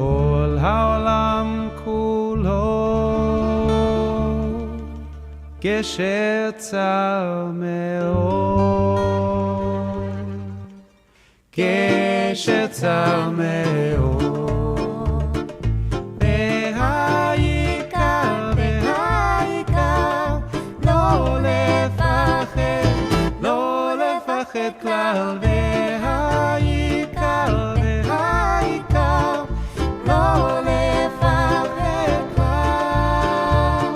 כל העולם כולו כשצר מאוד, והעיקר לא לפחד כלל, והעיקר לא לפחד כלל.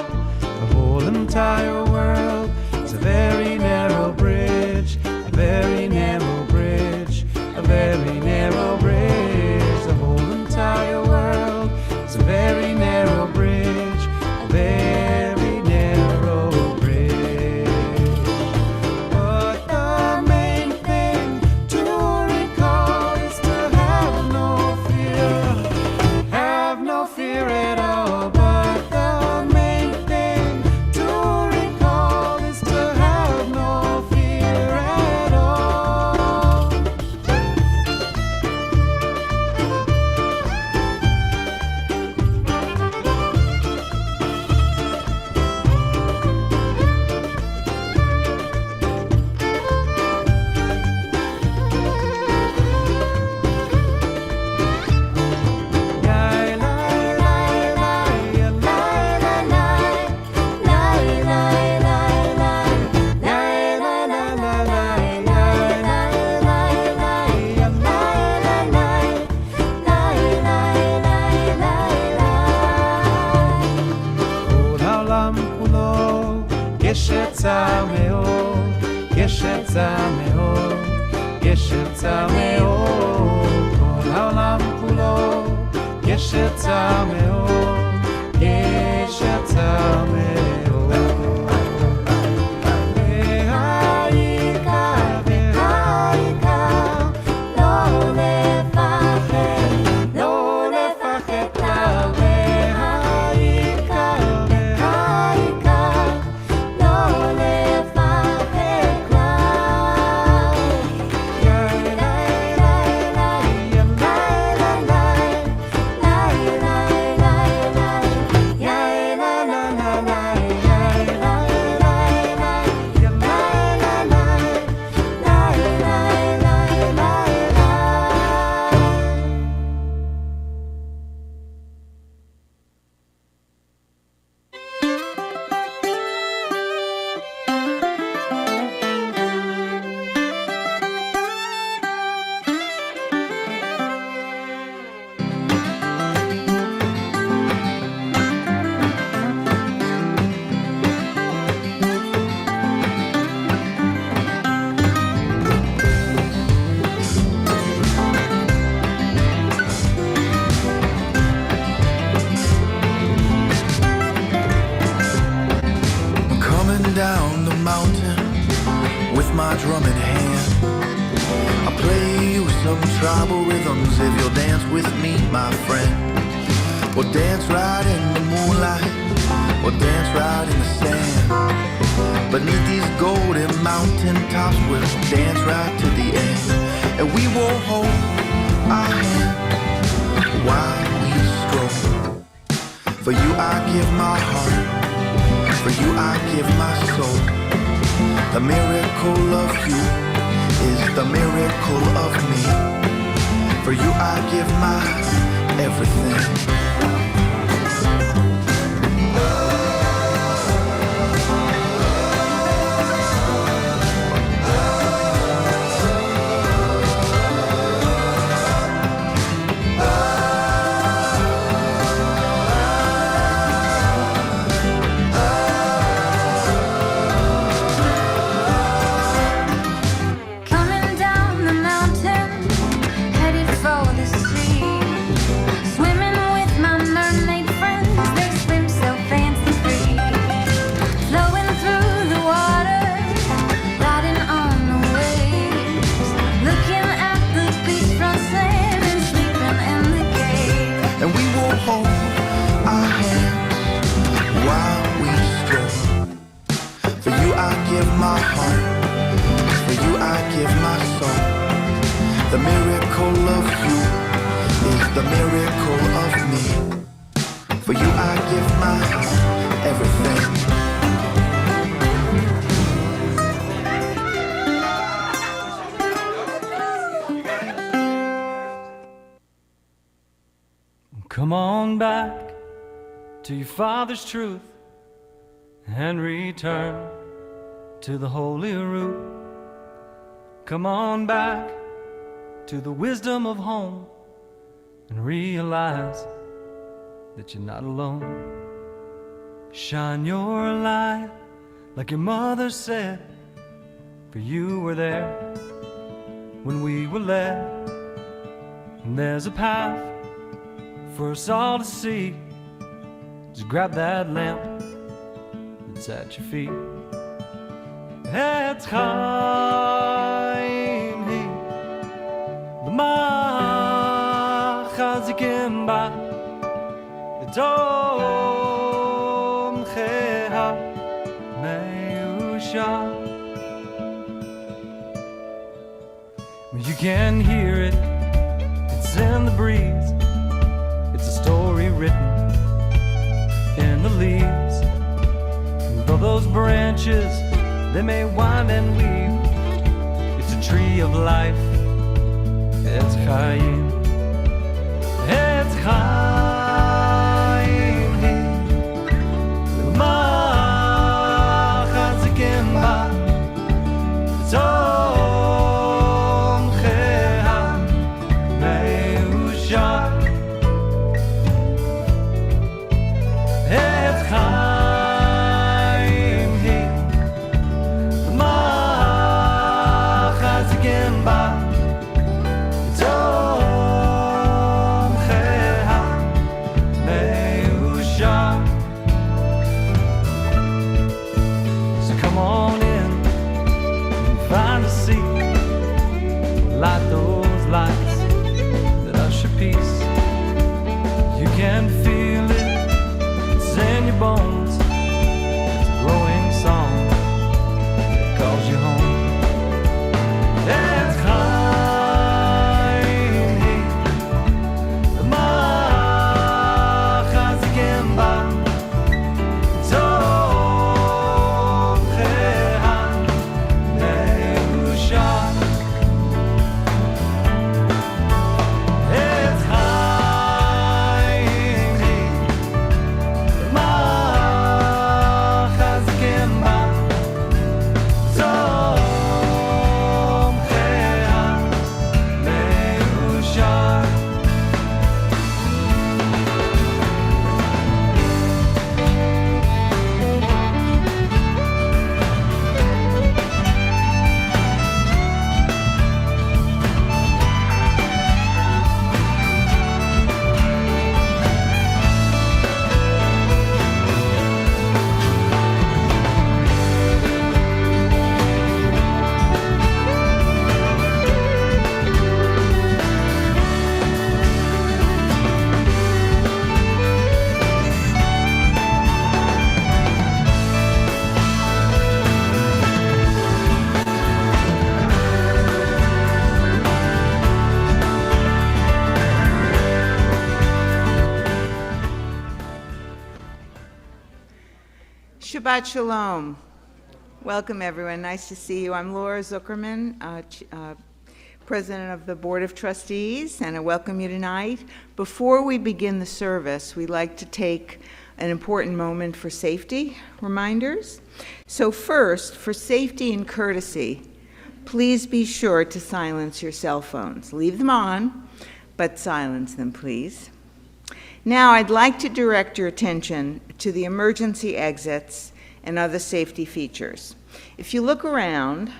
The whole entire world is a very narrow bridge, a very narrow bridge, a very narrow bridge. The whole entire world is a very narrow bridge, a very narrow bridge. But the main thing to recall is to have no fear at all. But the main thing to recall is to have no fear at all. כל העולם כולו כשצר מאוד, כשצר מאוד, כשצר מאוד. כל העולם כולו כשצר מאוד, כשצר מאוד. והעיקר לא לפחד כלל, והעיקר לא לפחד כלל. Down the mountain with my drum in hand, I'll play you some tribal rhythms if you'll dance with me, my friend. We'll dance right in the moonlight, we'll dance right in the sand. Beneath these golden mountain tops, we'll dance right to the end. And we will hold our hand while we stroll. For you I give my heart, for you I give my soul. The miracle of you is the miracle of me. For you I give my everything. Headed for the sea, swimming with my mermaid. The miracle of you is the miracle of me. For you I give my everything. Come on back to your father's truth and return to the holy root. Come on back to the wisdom of home and realize that you're not alone. Shine your light like your mother said, for you were there when we were led. And there's a path for us all to see. Just grab that lamp that's at your feet. Etz Chaim Hi L'machazikim ba L'tom Cheha Meusha. You can hear it, it's in the breeze. It's a story written in the leaves. And though those branches, they may wind and weave, it's a tree of life. It's Chaim. It's Chaim Hi L'machazikim ba L'tom Cheha Meusha. It's Chaim Hi L'machazikim ba L'tom Cheha Meusha. So come on in and find a seat, light those lights that usher peace. You can feel it, it's in your bones. It's a growing song that calls you home. It's Chaim Hi L'machazikim ba L'tom Cheha Meusha. It's Chaim Hi L'machazikim ba L'tom Cheha Meusha. Shabbat Shalom. Welcome, everyone. Nice to see you. I'm Laura Zuckerman, President of the Board of Trustees, and I welcome you tonight. Before we begin the service, we'd like to take an important moment for safety reminders. So first, for safety and courtesy, please be sure to silence your cell phones. Leave them on, but silence them, please. Now, I'd like to direct your attention to the emergency exits and other safety features. If you look around,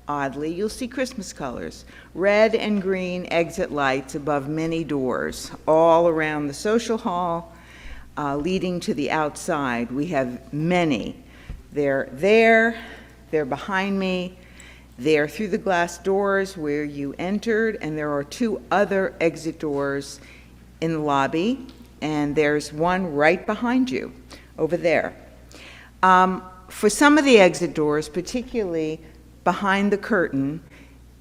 oddly, you'll see Christmas colors, red and green exit lights above many doors, all around the social hall, leading to the outside. We have many. They're there, they're behind me, they're through the glass doors where you entered, and there are two other exit doors in the lobby, and there's one right behind you, over there. For some of the exit doors, particularly behind the curtain,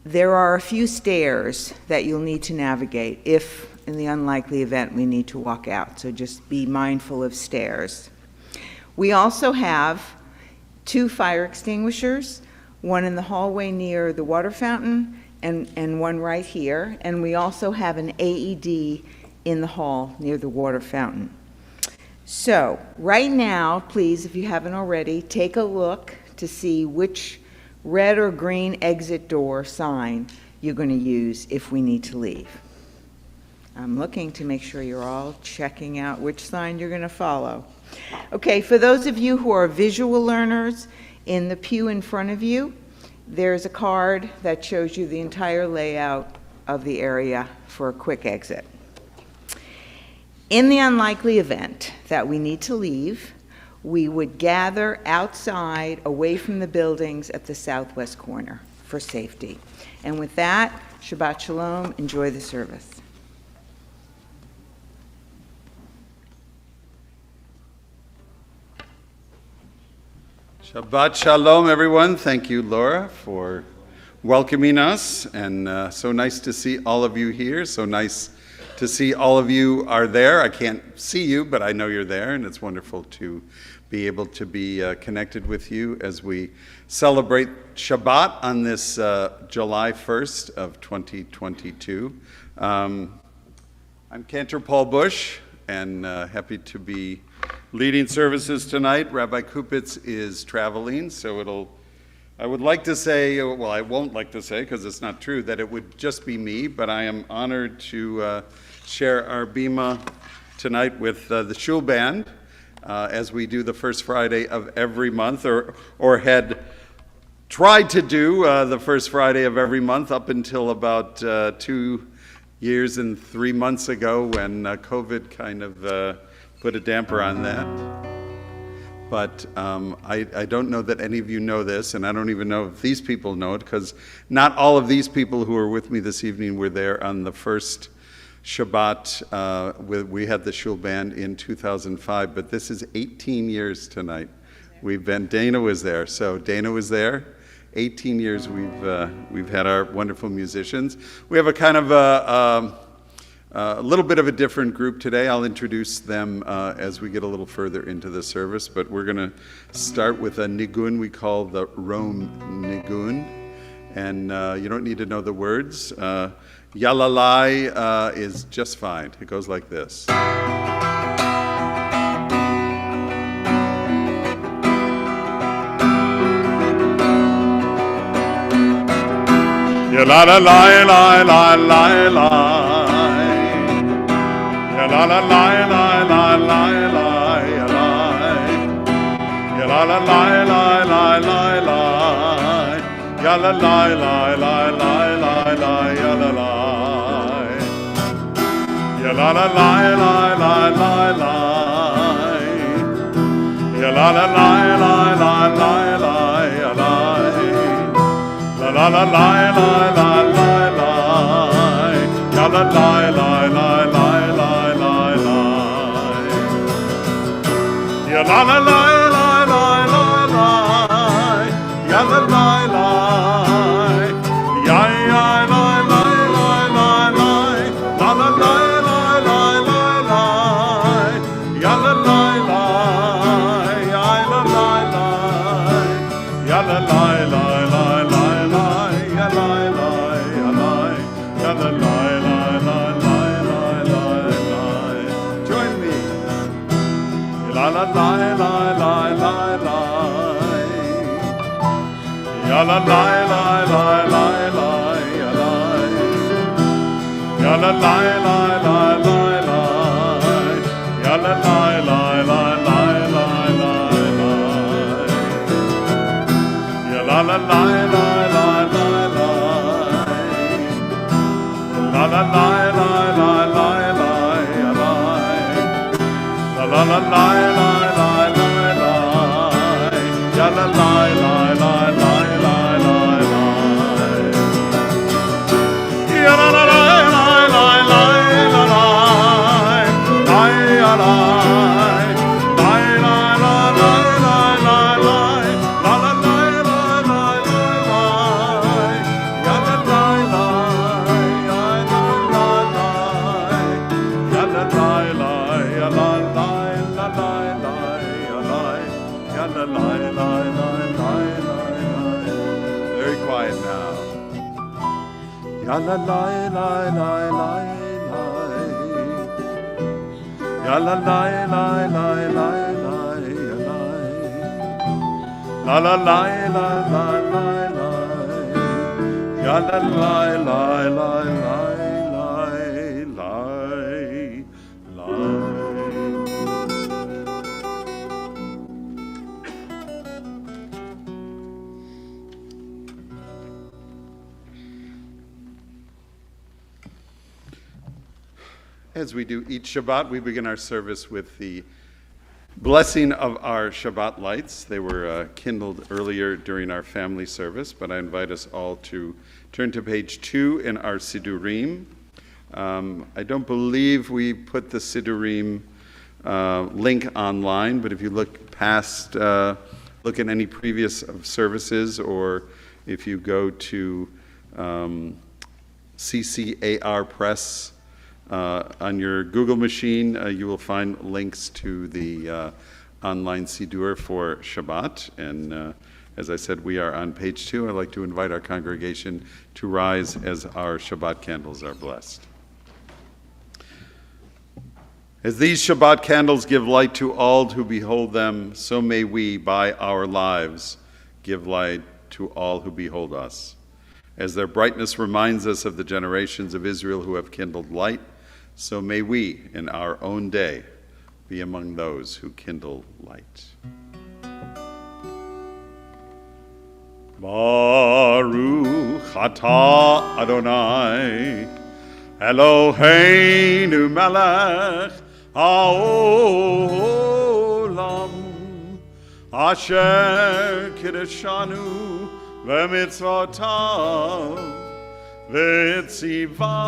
There are a few stairs that you'll need to navigate if, in the unlikely event, we need to walk out. So just be mindful of stairs. We also have 2 fire extinguishers, one in the hallway near the water fountain and one right here. And we also have an AED in the hall near the water fountain. So right now, please, if you haven't already, take a look to see which red or green exit door sign you're going to use if we need to leave. I'm looking to make sure you're all checking out which sign you're going to follow. Okay, for those of you who are visual learners, in the pew in front of you, there's a card that shows you the entire layout of the area for a quick exit. In the unlikely event that we need to leave, we would gather outside, away from the buildings at the southwest corner for safety. And with that, Shabbat Shalom, enjoy the service. Shabbat Shalom, everyone. Thank you, Laura, for welcoming us. And so nice to see all of you here. So nice to see all of you are there. I can't see you, but I know you're there. And it's wonderful to be able to be connected with you as we celebrate Shabbat on this July 1st of 2022. I'm Cantor Paul Bush, and happy to be leading services tonight. Rabbi Kupitz is traveling, so I would like to say, well, I won't like to say, because it's not true, that it would just be me, but I am honored to share our bima tonight with the Shul Band, as we do the first Friday of every month, or had tried to do the first Friday of every month up until about 2 years and 3 months ago, when COVID kind of put a damper on that. But I don't know that any of you know this, and I don't even know if these people know it, because not all of these people who are with me this evening were there on the first Shabbat. We had the Shul Band in 2005, but this is 18 years tonight. Dana was there, so Dana was there. 18 years we've had our wonderful musicians. We have a kind of a little bit of a different group today. I'll introduce them as we get a little further into the service, but we're going to start with a nigun we call the Rome nigun, and you don't need to know the words. Yalalai is just fine. It goes like this. Yalalai, lai, lai, lai, lai. La la la la la la la la la la la la la la la ya la la la la la la la ya la la ya la la la la la la la ya la la la la la la la ya la la la la la la la la ya la la la la la ya la la la la la la la ya la la la ya ya la la la la la la la la la la ya la la la ya la la la ya la la la la la la ya la la ya la ya la la la la la la join me. La la la la la la la ya la la la la la la ya la la la la la la ya la la la la la la la ya la la la la la la la la la la la la la ya la la la la la la la ya la la la la la la la ya la la la la la la la ya la la la la la la la la la. Ya la la la la la la la. La la la la la la la. Ya la la la la la la la la. As we do each Shabbat, we begin our service with the blessing of our Shabbat lights. They were kindled earlier during our family service, but I invite us all to turn to page 2 in our Siddurim. I don't believe we put the Siddurim link online, but if you look past, look at any previous services, or if you go to CCAR Press, on your Google machine, you will find links to the online Siddur for Shabbat. And as I said, we are on page 2. I'd like to invite our congregation to rise as our Shabbat candles are blessed. As these Shabbat candles give light to all who behold them, so may we, by our lives, give light to all who behold us. As their brightness reminds us of the generations of Israel who have kindled light, so may we, in our own day, be among those who kindle light. Baruch atah Adonai, Eloheinu melech haolam, asher kiddushanu v'mitzvotav v'tzivanu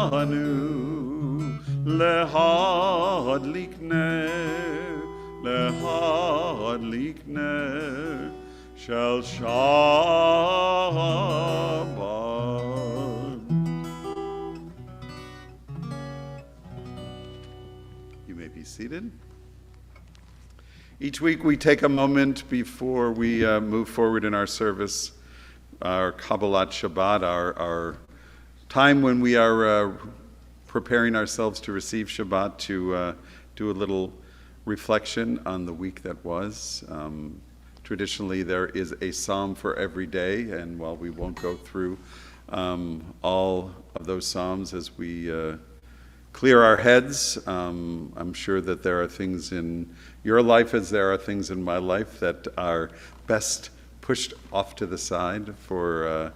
Lehadlik ner shel Shabbat. You may be seated. Each week we take a moment before we move forward in our service, our Kabbalat Shabbat, our time when we are preparing ourselves to receive Shabbat, to do a little reflection on the week that was. Traditionally, there is a psalm for every day, and while we won't go through all of those psalms as we clear our heads, I'm sure that there are things in your life as there are things in my life that are best pushed off to the side for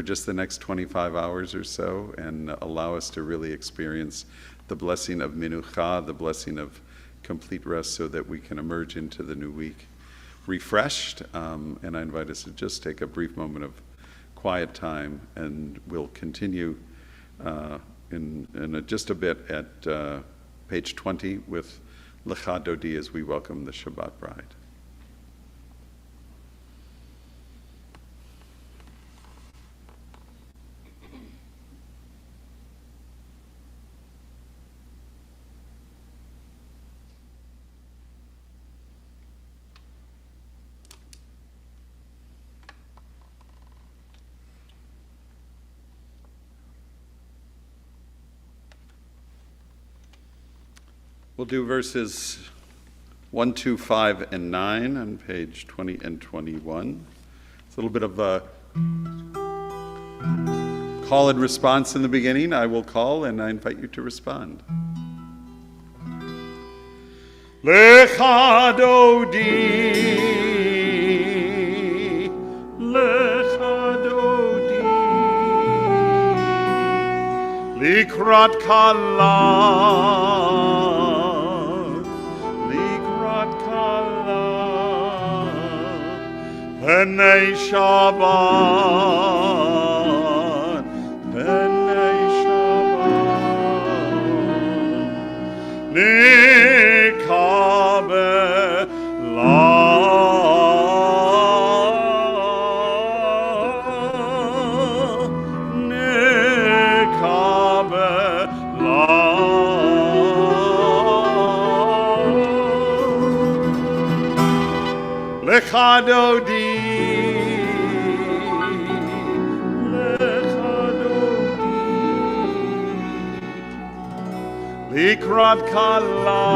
just the next 25 hours or so, and allow us to really experience the blessing of Minucha, the blessing of complete rest, so that we can emerge into the new week refreshed. And I invite us to just take a brief moment of quiet time, and we'll continue in just a bit at page 20 with Lecha Dodi as we welcome the Shabbat bride. We'll do verses 1, 2, 5, and 9 on page 20 and 21. It's a little bit of a call and response in the beginning. I will call, and I invite you to respond. Lecha Dodi, Lecha Dodi, Likrat Kala. B'nai Shabbat, B'nai Shabbat, Nikabela, Nikabela, Lecha Dodi. לקראת כלה.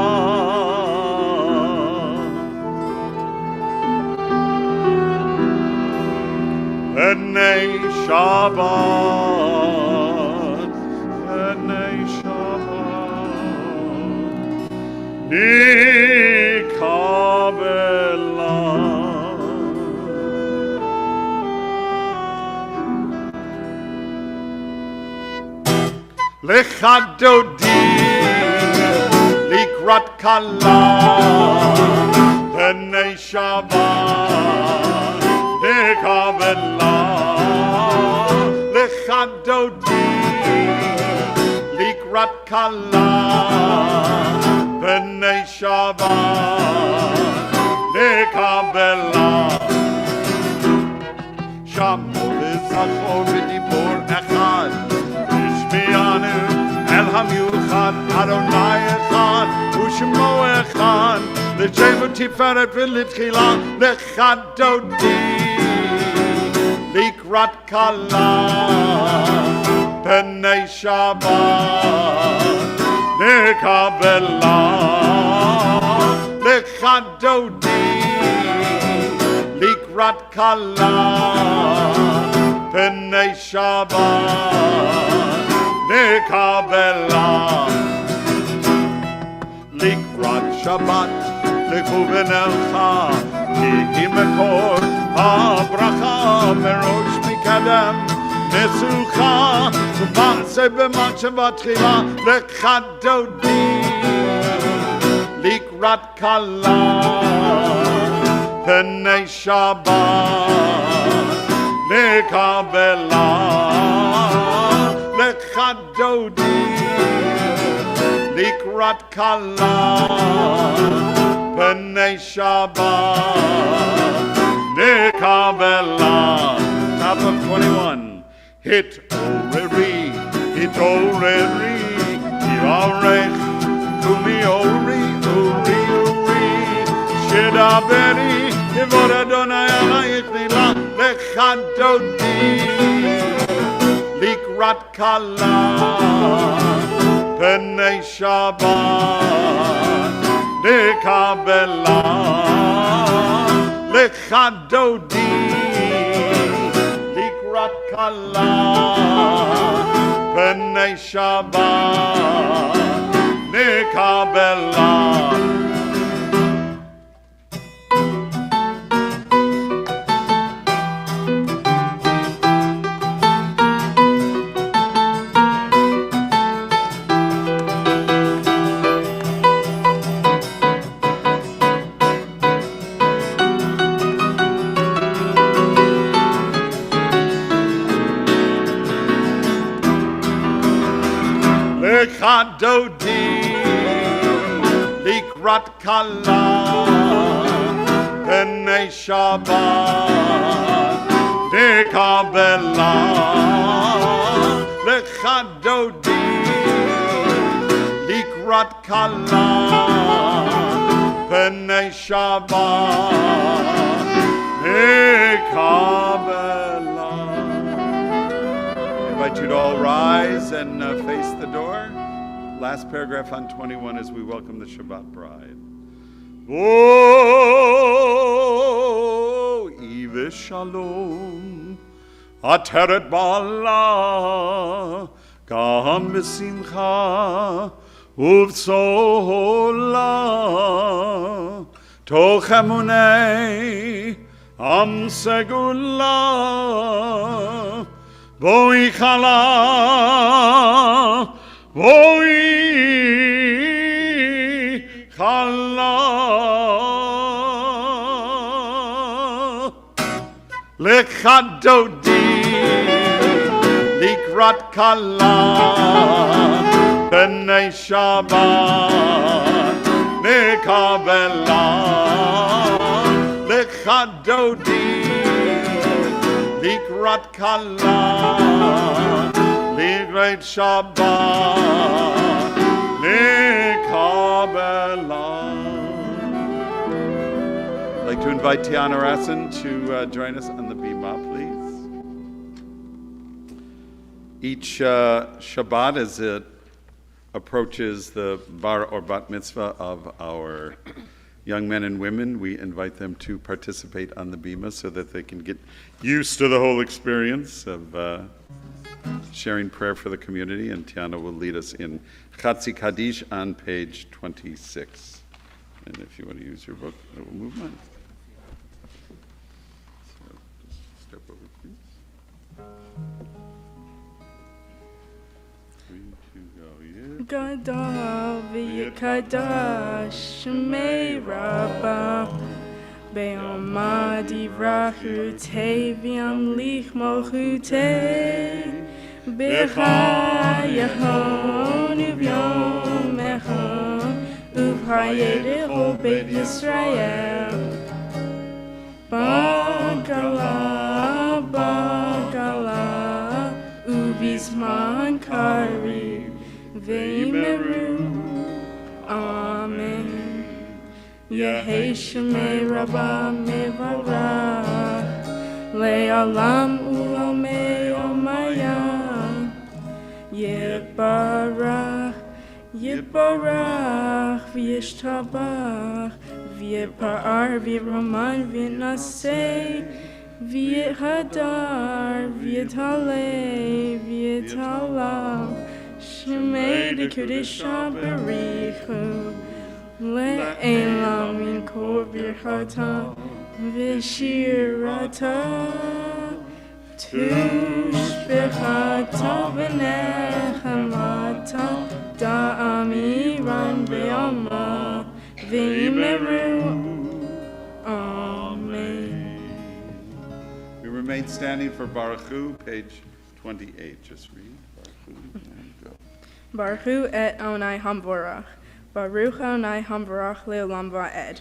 בני שבת, בני שבת, נקבלה. לך דודי לקראת כלה, בני שבת נקבלה. לך דודי לקראת כלה, בני שבת נקבלה. שמעו וזכור בדיבור אחד, השמיענו אל המיוחד, אדוני אחד ושמו אחד, לשם ותפארת ולתחילה. לך דודי לקראת כלה, בני שבת נקבלה. לך דודי לקראת כלה, בני שבת נקבלה. לקראת שבת לכו ונלכה, כי מקור הברכה מראש מקדם נסוכה, ומעשה במחשבה תחילה. לך דודי לקראת כלה, בני שבת נקבלה. לך דודי לקראת כלה, בני שבת נקבלה. Top of 21. התעוררי, התעוררי, יברך קומי אורי, אורי, אורי, שדברי כבוד אדוני עלייך נעלה. לך דודי לקראת כלה, בני שבת נקבלה. לך דודי לקראת כלה, בני שבת נקבלה. לך דודי לקראת כלה, בני שבת נקבלה. לך דודי לקראת כלה, בני שבת נקבלה. I invite you to all rise and face the door. Last paragraph on 21 as we welcome the Shabbat bride. Oh, Eve Shalom, Ateret Bala, Gam Besimcha, Uvsola, Toch Emunei, Am Segula, Boi Chala, Boi Chala. לך דודי לקראת כלה, בני שבת נקבלה. לך דודי לקראת כלה, לקראת שבת נקבלה. I'd like to invite Tiana Rassin to join us on the bima, please. Each Shabbat, as it approaches the bar or bat mitzvah of our young men and women, we invite them to participate on the bima so that they can get used to the whole experience of sharing prayer for the community. And Tiana will lead us in Chatzi Kaddish on page 26. And if you want to use your book, I will move mine. So just step over, please. 3, 2, go. Yeah. Gadol v'yikadosh shmei Rabbah be'omad yivrachutei v'yamlich malchutei b'chayachon u'v'yomechon u'v'chayedecho Beit Yisrael Bagala u'bizman kariv Veimeru, Amen. Yehi Shemei Rabbah Mevarach, Le'alam Ulamei Omayah. Yibarach, V'yishtabach, V'yipa'ar, V'yiraman, V'yinaseh, V'yihadar, V'yitaleh, V'yitalam. Shemei de Kudisha Berichu Le'elam min kol birchata V'shirata Tushbechata V'nechamata Da'amiran Be'ama V'yimeru Amen. We remain standing for Baruch Hu, page 28. Just read Baruch Hu and go. Baruch Hu et Adonai Hamvorach. Baruch Adonai Hamvorach le'olam va'ed.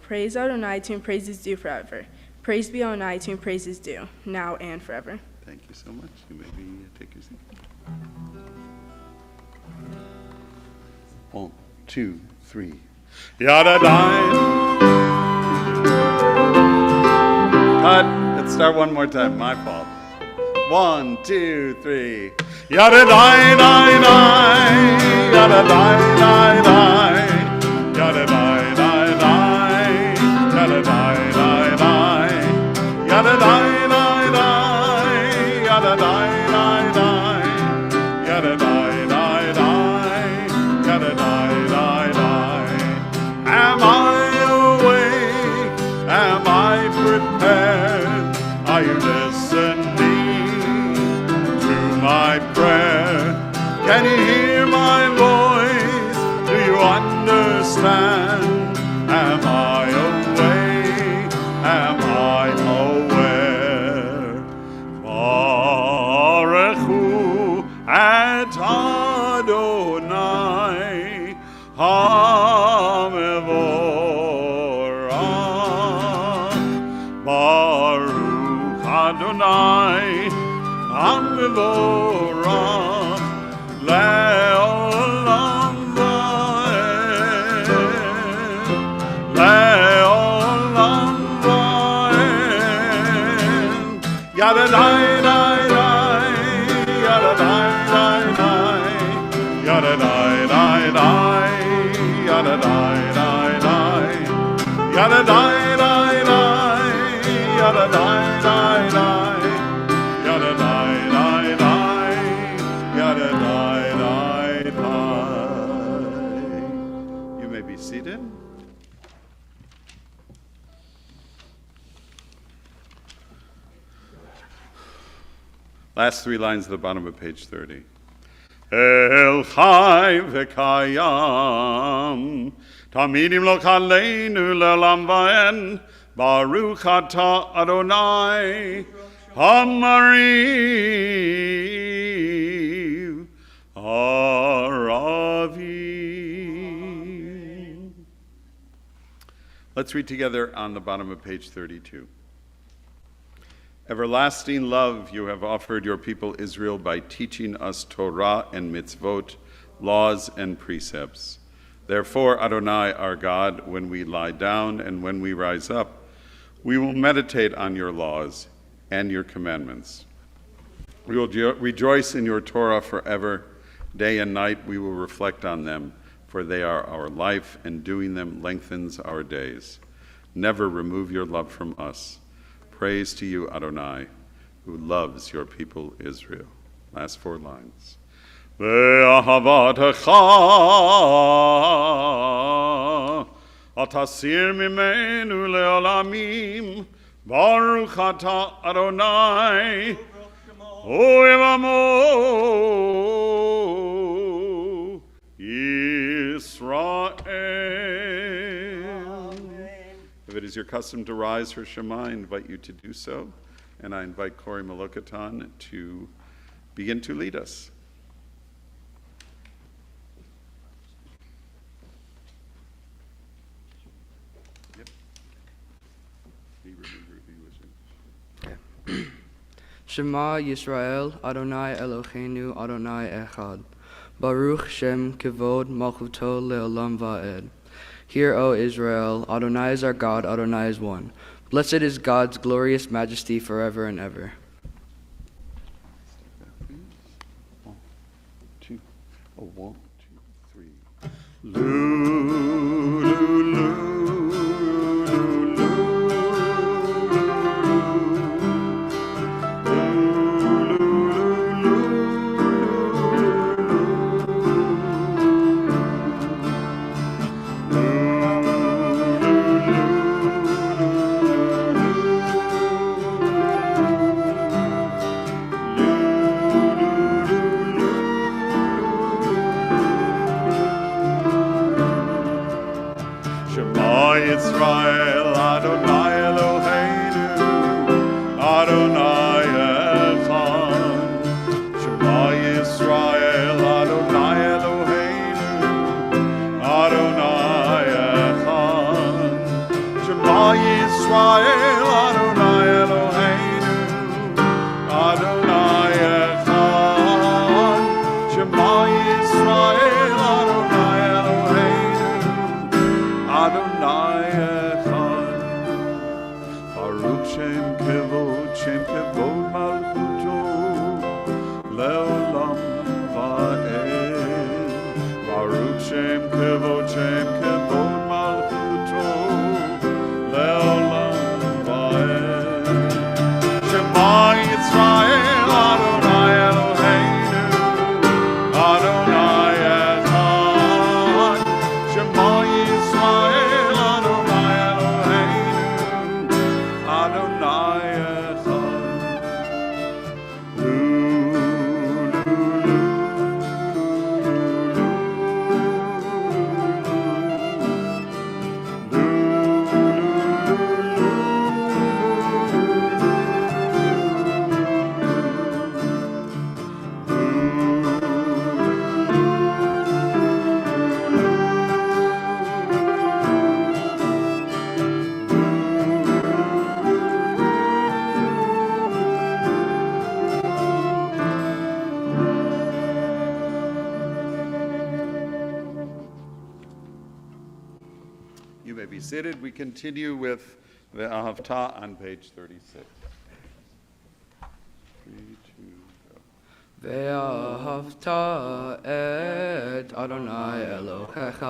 Praise Adonai to whom praise is due forever. Praise be Adonai to whom praise is due, now and forever. Thank you so much. You may take your seat. 1, 2, 3. Yadadai. Cut. Let's start one more time. My fault. 1, 2, 3. Yada dai dai dai, yada dai dai dai, yada dai dai dai, yada dai dai dai, yada dai dai dai, yada dai dai dai, yada dai dai dai, yada dai dai dai. Am I awake? Am I prepared? Are you listening my prayer? Can you hear my voice? Do you understand? Am I awake? Am I aware? Baruch Hu et Adonai HaMevorach. Baruch Adonai HaMevorach le'olam va'ed, le'olam va'ed. Yada dai dai dai, yada dai dai dai, yada dai dai dai, yada dai dai dai, yada dai dai dai, yada dai dai dai. You may be seated. Last 3 lines at the bottom of page 30. El Chai v'kayam Tamidim lo chaleinu le'olam va'ed Baruch atah Adonai Hamariv Aravim. Let's read together on the bottom of page 32. Everlasting love you have offered your people Israel by teaching us Torah and mitzvot, laws and precepts. Therefore, Adonai, our God, when we lie down and when we rise up, we will meditate on your laws and your commandments. We will rejoice in your Torah forever Day and night we will reflect on them, for they are our life, and doing them lengthens our days. Never remove your love from us. Praise to you, Adonai, who loves your people Israel. Last 4 lines. Ve'ahavatecha atasir mimenu leolamim, Baruch ata Adonai Oevamo Israel. If it is your custom to rise for Shema, I invite you to do so, and I invite Corey Malokatan to begin to lead us. Shema Yisrael, Adonai Eloheinu, Adonai Echad. Baruch Shem Kivod Malchuto Leolam Va'ed. Hear, O Israel, Adonai is our God, Adonai is one. Blessed is God's glorious majesty forever and ever. 1, 2, 1, 2, 3. Lulu. Israel, Adonai Eloheinu, Adonai Echad. Shema Yisrael, Adonai Eloheinu, Adonai Echad. Shema Yisrael, Adonai Eloheinu, Adonai Echad. Shema Yisrael, Adonai Eloheinu, Adonai Echad. Baruch Shem Kevod Malchuto Leolam Va'ed. Baruch Shem Kevod Malchuto Leolam Va'ed. Shema Yisrael, Adonai Eloheinu, Adonai Echad. Shema Yisrael, Adonai Eloheinu, Adonai Echad. You may be seated. We continue with the Ahavta on page 36. 3, 2, go. ואהבת את אדוני אלוהיך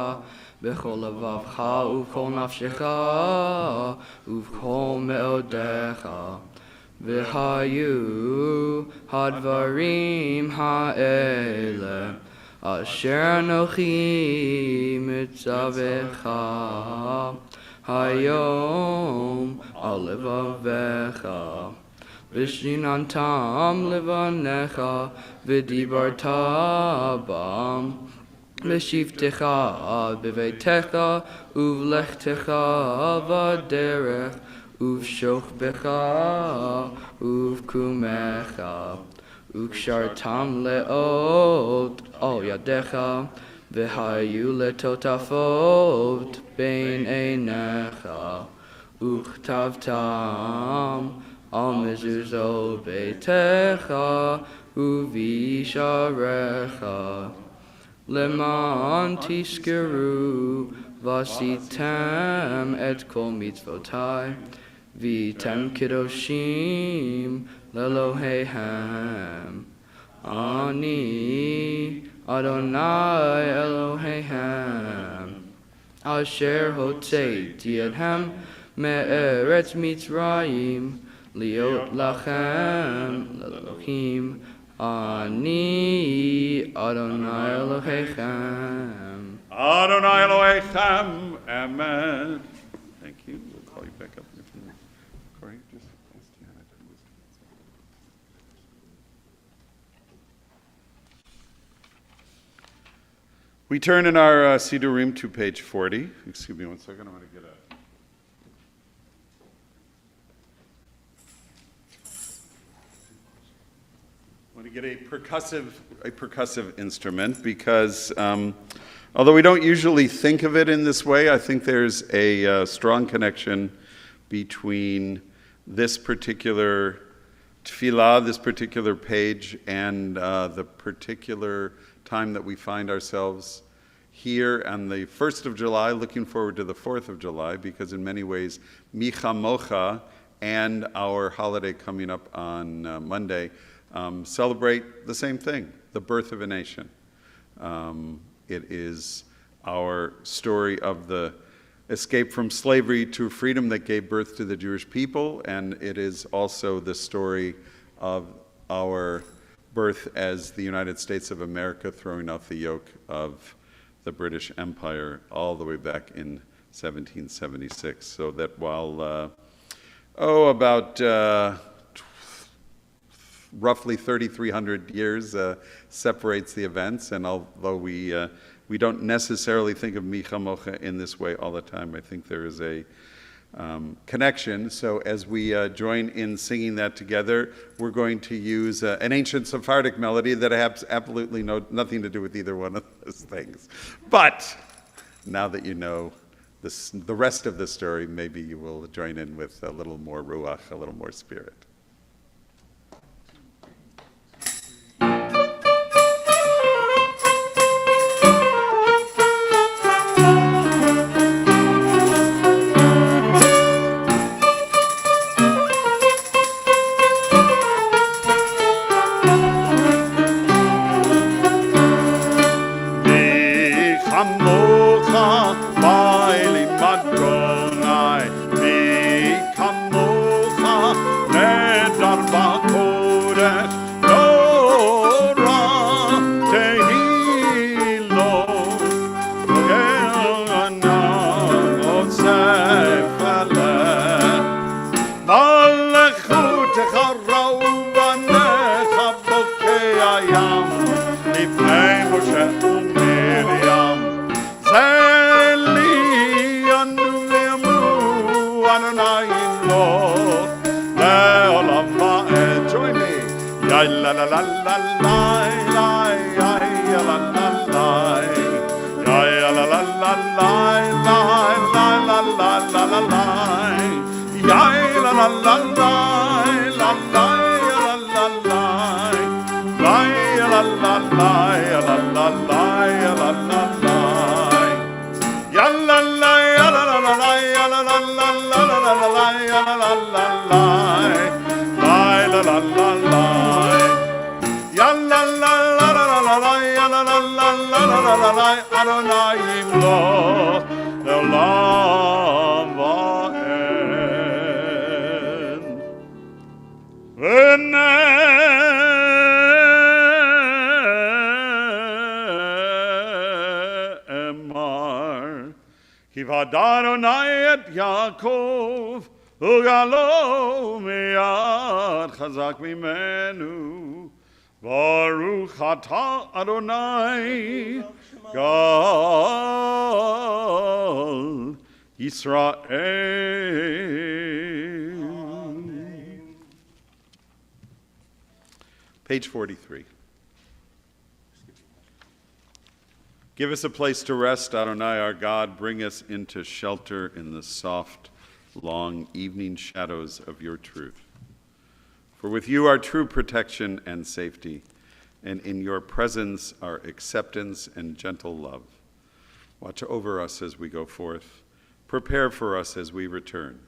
בכל לבבך ובכל נפשך ובכל מאודיך. והיו הדברים האלה אשר אנוכי מצווך היום על לבביך. ושיננתם לבניך ודיברת בם בשבתך בביתך ובלכתך בדרך ובשוכבך ובקומך וקשרתם לאות על ידיך והיו לטוטפות בין עיניך וכתבתם על מזוזות ביתך ובשעריך למען תזכרו ועשיתם את כל מצוותי והייתם קדושים לאלוהיהם. אני Adonai Elohim, Asher Hotzeiti Etchem Me'eretz Mitzrayim, Liot Lachem Elohim, Ani Adonai Elohim. Adonai Elohim, amen. Thank you. We'll call you back up in a few minutes. Corey, just ask Tiana to listen. We turn in our Sidurim to page 40. Excuse me one second. I'm going to get a percussive instrument because although we don't usually think of it in this way, I think there's a strong connection between this particular tefillah, this particular page, and the particular time that we find ourselves here on the 1st of July, looking forward to the 4th of July, because in many ways, Micha Mocha and our holiday coming up on Monday celebrate the same thing, the birth of a nation. It is our story of the escape from slavery to freedom that gave birth to the Jewish people, and it is also the story of our birth as the United States of America, throwing off the yoke of the British Empire all the way back in 1776. So that while, about roughly 3,300 years separates the events, and although we don't necessarily think of Micha Mocha in this way all the time, I think there is a connection. So as we join in singing that together, we're going to use an ancient Sephardic melody that has absolutely nothing to do with either one of those things. But now that you know the rest of the story, maybe you will join in with a little more ruach, a little more spirit. Adonai et Yaakov, ugalo miyad chazak mimenu, Baruch atah Adonai, Gal Yisrael. Page 43. Give us a place to rest, Adonai our God. Bring us into shelter in the soft, long evening shadows of your truth. For with you are true protection and safety, and in your presence are acceptance and gentle love. Watch over us as we go forth. Prepare for us as we return.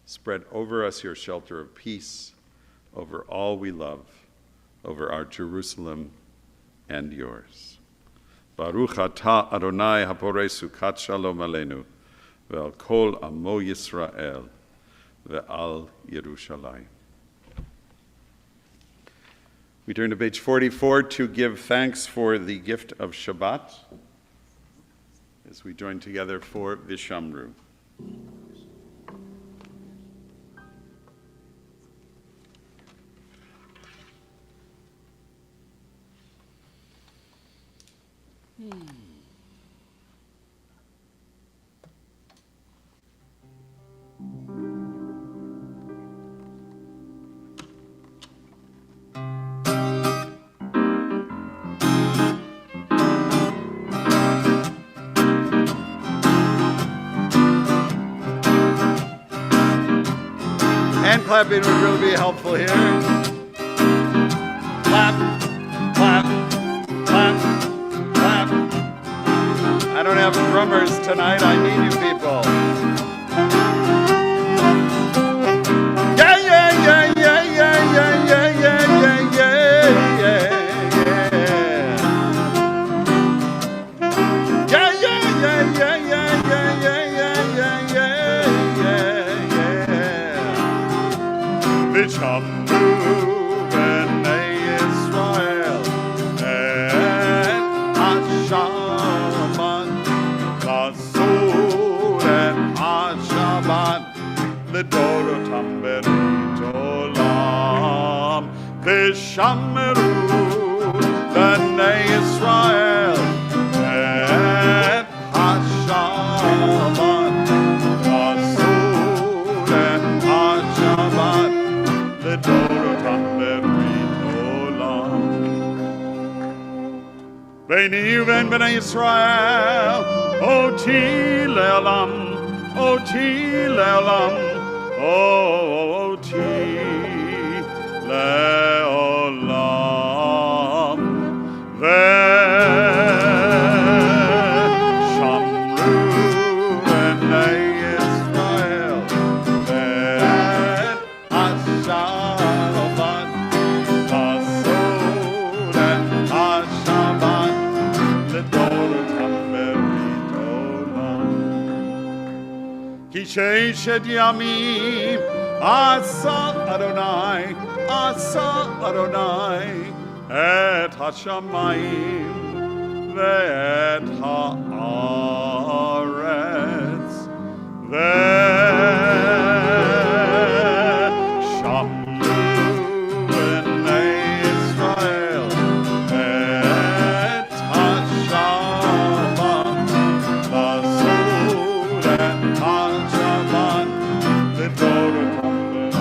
Spread over us your shelter of peace, over all we love, over our Jerusalem and yours. Baruch atah Adonai haporei sukat shalom aleinu, ve'al kol amo Yisrael, ve'al Yerushalayim. We turn to page 44 to give thanks for the gift of Shabbat as we join together for Vishamru. Hand clapping would really be helpful here. Clap, clap, clap, clap. I don't have drummers tonight. I need you people. Yeah, yeah, yeah, yeah, yeah, yeah, yeah, yeah, yeah, yeah, yeah. Yeah, yeah, yeah, yeah, yeah, yeah, yeah, yeah, yeah, yeah. Vishamru b'nei Israel et Hashabat Lasur et Hashabat L'dorotam berit olam. Vishamru b'nei Israel et Hashabat Lasur et Hashabat Beini uven b'nei Yisrael, oti le'olam, oti le'olam, oti le'olam. Ve'shamru b'nei Yisrael, ve'ashabat Lasur et Hashabat L'dorotam berit olam. Ki sheishet yamim asa Adonai et hashamayim ve'et ha'aretz ve'shamru b'nei Israel et hashabat Lasur et Hashabat L'dorotam berit.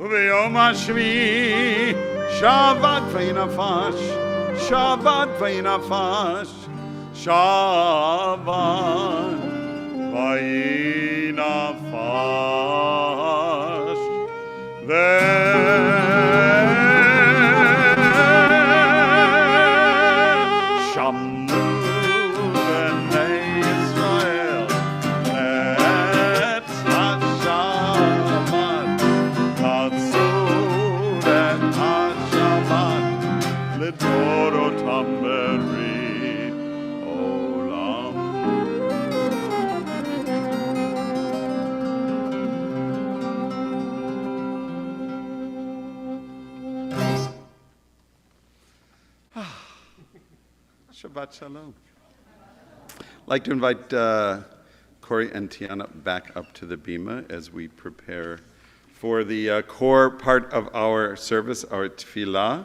U'b'yom hashvi Shabbat v'yinafash, Shabbat v'yinafash, Shabbat v'yinafash. Ve'shamru b'nei Israel et Hashabat Lasur et Hashabat L'dorotam berit olam. Shabbat Shalom. I'd like to invite Corey and Tiana back up to the bima as we prepare for the core part of our service, our tefillah.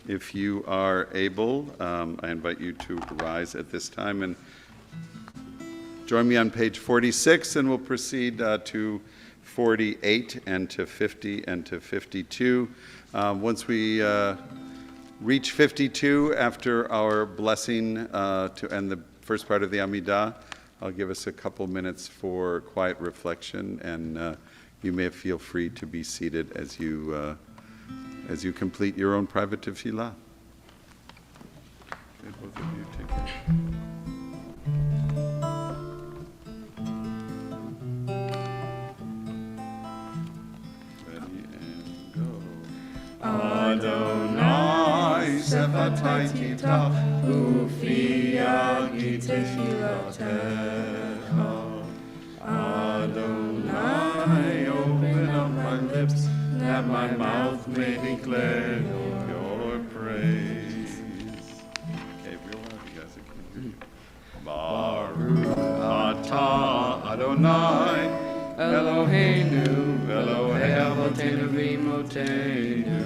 If you are able, I invite you to rise at this time and Join me on page 46, and we'll proceed to 48 and to 50 and to 52. Once we reach 52, after our blessing to end the first part of the Amidah, I'll give us a couple minutes for quiet reflection, and you may feel free to be seated as you complete your own private tefillah. Okay, both of you take it. Ready and go. Adonai sefataytita ufiyagi tefilatecha. Adonai, open up my lips, that my mouth may declare your praise. Okay, real loud, you guys, I can't hear you. Baruch atah Adonai, Eloheinu, Elohei Avotenu v'imotenu,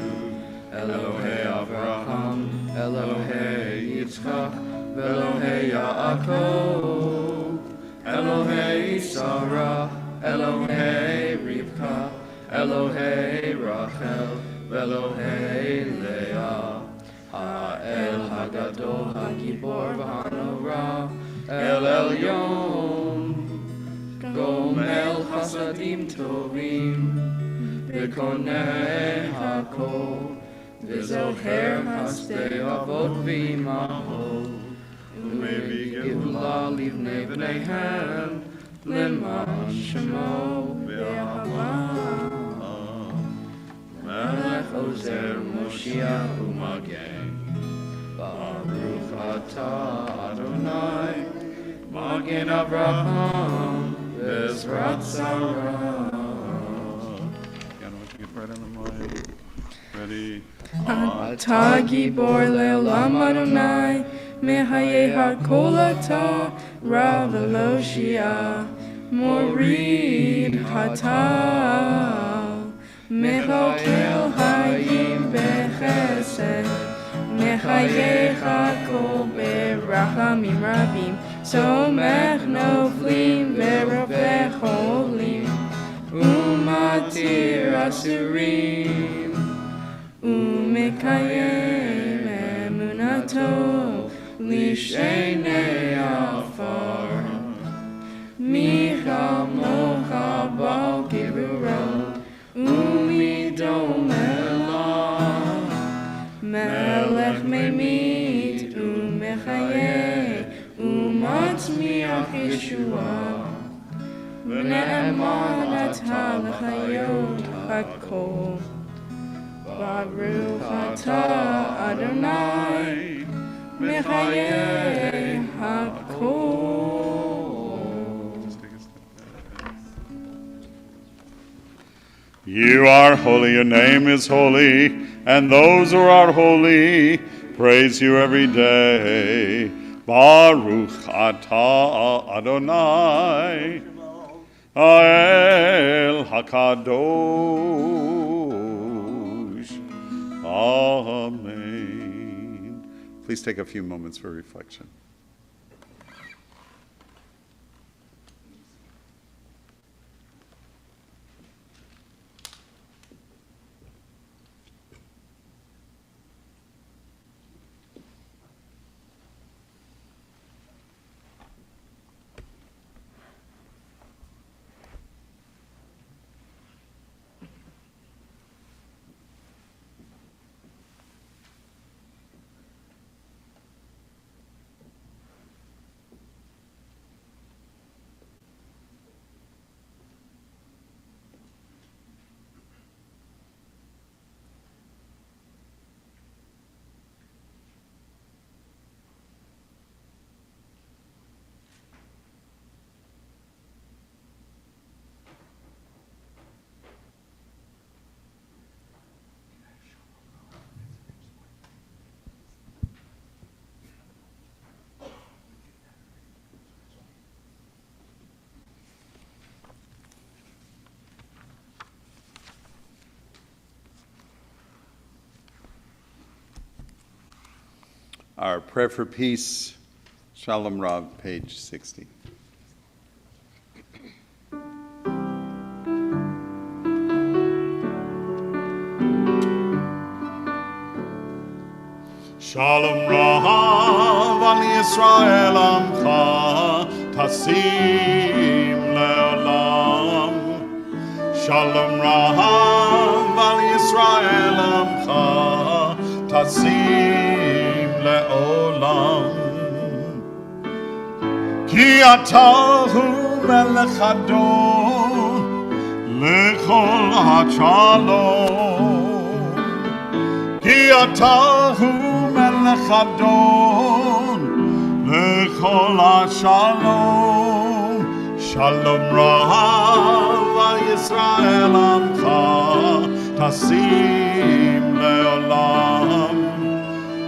Elohei Avraham, Elohei Yitzchak, Elohei Yaakov, Elohei Sarah, Elohei Rivka, Elohei Rachel, Elohei Leah, Ha'el Hagadol Hagibor V'Hanora, El Elyon, Gomel Chasadim Tovim, V'Konei Hakol, V'Zoher Hasdei Avot V'Imahol, U'Mevi Geula Livnei B'neihem, L'man Shemo V'Ahava, Melech Ozer Moshiach U'Magen, Baruch Atah Adonai, Magen Avraham, Bezrat Sarah. Again, once you get right on the mic. Ready? Atah Gibor Le'olam Adonai, Mehayeh HaKol Atah, Rav Eloshia, Morid Hatal, Mechakel Hayim Bechesed, Mehayeh HaKol Berachamim Rabim, Somech Noflim Verofeh Cholim, Umatir Asurim, Umekayem Emunato, Lishenei Afar, Micha Mocha Bal Giburo, Umidom Elah, Melech Memit, Umechayeh, Umatzmiach Yeshua, V'ne'eman Atah L'chayot HaKol, Baruch Atah Adonai, Mechayeh HaKol. You are holy, your name is holy, and those who are holy praise you every day. Baruch atah Adonai, Ha'el HaKadosh. Amen. Please take a few moments for reflection. Our prayer for peace, Shalom Rav, page 60. Shalom Rav al Yisrael Amcha Tasim Leolam. Shalom Rav al Yisrael Amcha Tasim Leolam. Ki atahu melech adon lechol hachalom. Ki atahu melech adon lechol hachalom. Shalom Rav al Yisrael Amcha Tasim Leolam.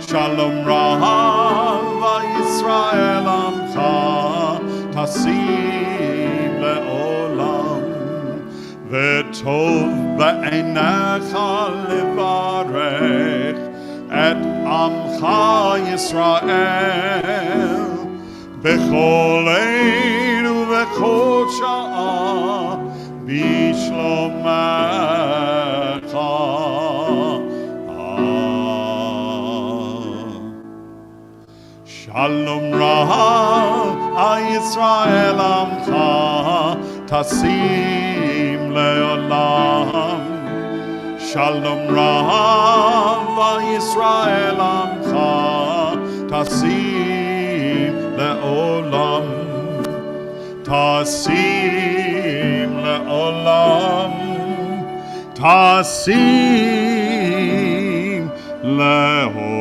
Shalom Rav al Yisrael Amcha Tasim Leolam. V'tov ba'einecha levarech et Amcha Yisrael b'chol ein u'b'chol sha'a b'shlomecha. Shalom Rav al Yisrael Amcha Tasim Leolam. Shalom Rav al Yisrael Amcha Tasim Leolam. Tasim Leolam. Tasim Leolam.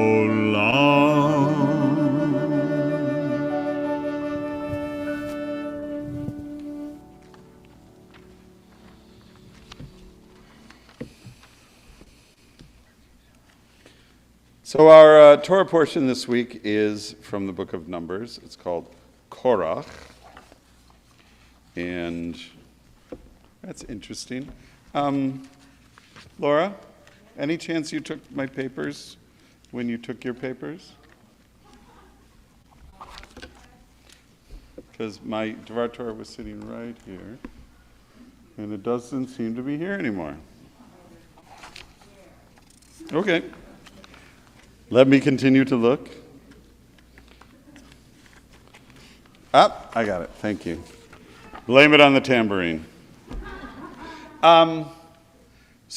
So our Torah portion this week is from the book of Numbers. It's called Korach. And that's interesting. Laura, any chance you took my papers when you took your papers? Because my Dvar Torah was sitting right here, and it doesn't seem to be here anymore. Okay. Let me continue to look. Ah, I got it. Thank you. Blame it on the tambourine. So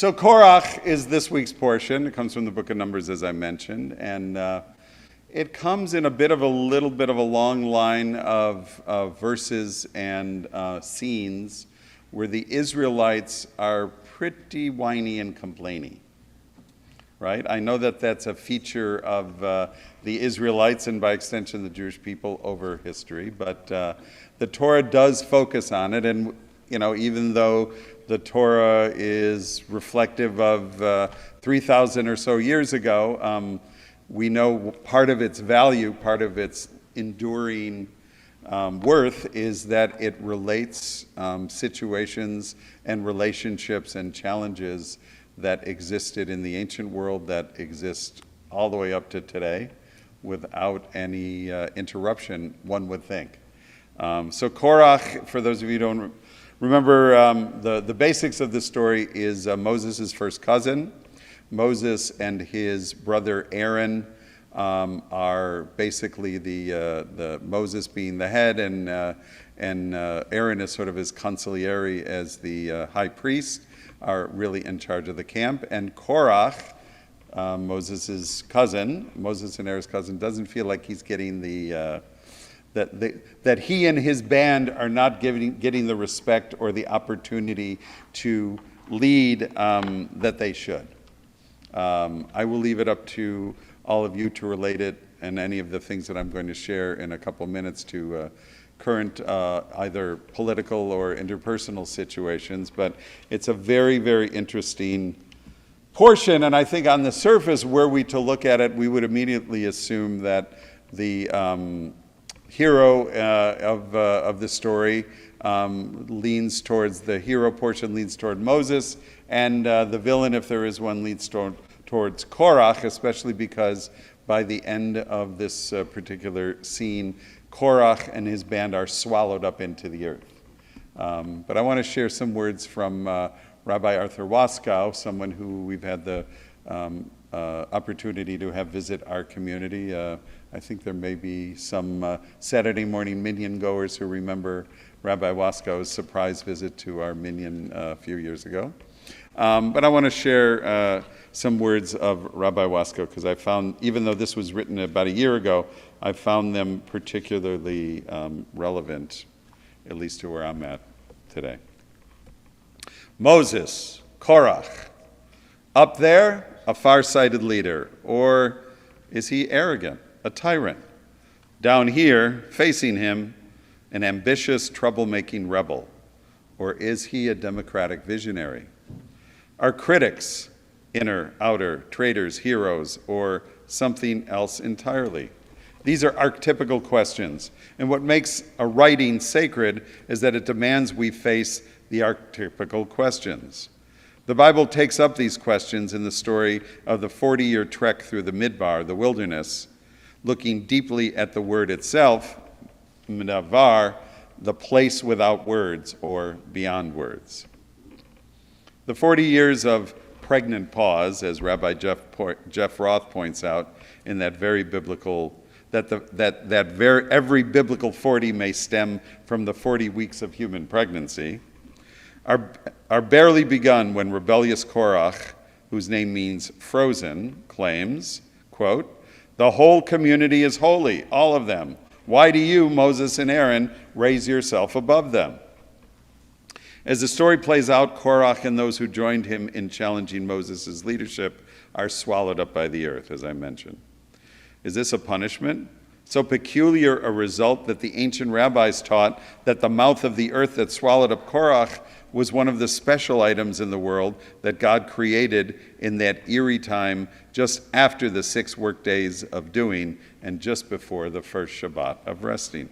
Korach is this week's portion. It comes from the book of Numbers, as I mentioned, and it comes in a little bit of a long line of verses and scenes where the Israelites are pretty whiny and complaining. Right? I know that that's a feature of the Israelites and by extension the Jewish people over history, but the Torah does focus on it, and even though the Torah is reflective of 3,000 or so years ago, we know part of its value, part of its enduring worth is that it relates situations and relationships and challenges that existed in the ancient world that exist all the way up to today without any interruption, one would think. So Korach, for those of you who don't remember, the basics of the story is Moses' first cousin. Moses and his brother Aaron are basically the Moses being the head, and Aaron is sort of his consigliere as the high priest, are really in charge of the camp. And Korach, Moses' cousin, Moses and Aaron's cousin, doesn't feel like he's getting that he and his band are not getting the respect or the opportunity to lead that they should. I will leave it up to all of you to relate it and any of the things that I'm going to share in a couple minutes to current either political or interpersonal situations, but it's a very, very interesting portion, and I think on the surface, were we to look at it, we would immediately assume that the hero of the story leans towards, the hero portion leans toward Moses, and the villain, if there is one, leans towards Korach, especially because by the end of this particular scene, Korach and his band are swallowed up into the earth. But I want to share some words from Rabbi Arthur Waskow, someone who we've had the opportunity to have visit our community. I think there may be some Saturday morning minyan goers who remember Rabbi Wasko's surprise visit to our minyan a few years ago. But I want to share some words of Rabbi Wasko because I found, even though this was written about a year ago, I found them particularly relevant, at least to where I'm at today. Moses, Korach, up there, a far-sighted leader, or is he arrogant, a tyrant? Down here, facing him, an ambitious, troublemaking rebel, or is he a democratic visionary? Are critics inner, outer, traitors, heroes, or something else entirely? These are archetypical questions, and what makes a writing sacred is that it demands we face the archetypical questions. The Bible takes up these questions in the story of the 40-year trek through the Midbar, the wilderness, looking deeply at the word itself, Midavar, the place without words or beyond words. The 40 years of pregnant pause, as Rabbi Jeff Roth points out in that very biblical, every biblical 40 may stem from the 40 weeks of human pregnancy, are barely begun when rebellious Korach, whose name means frozen, claims, quote, "The whole community is holy, all of them. Why do you, Moses and Aaron, raise yourself above them?" As the story plays out, Korach and those who joined him in challenging Moses' leadership are swallowed up by the earth, as I mentioned. Is this a punishment? So peculiar a result that the ancient rabbis taught that the mouth of the earth that swallowed up Korach was one of the special items in the world that God created in that eerie time just after the 6 work days of doing and just before the first Shabbat of resting.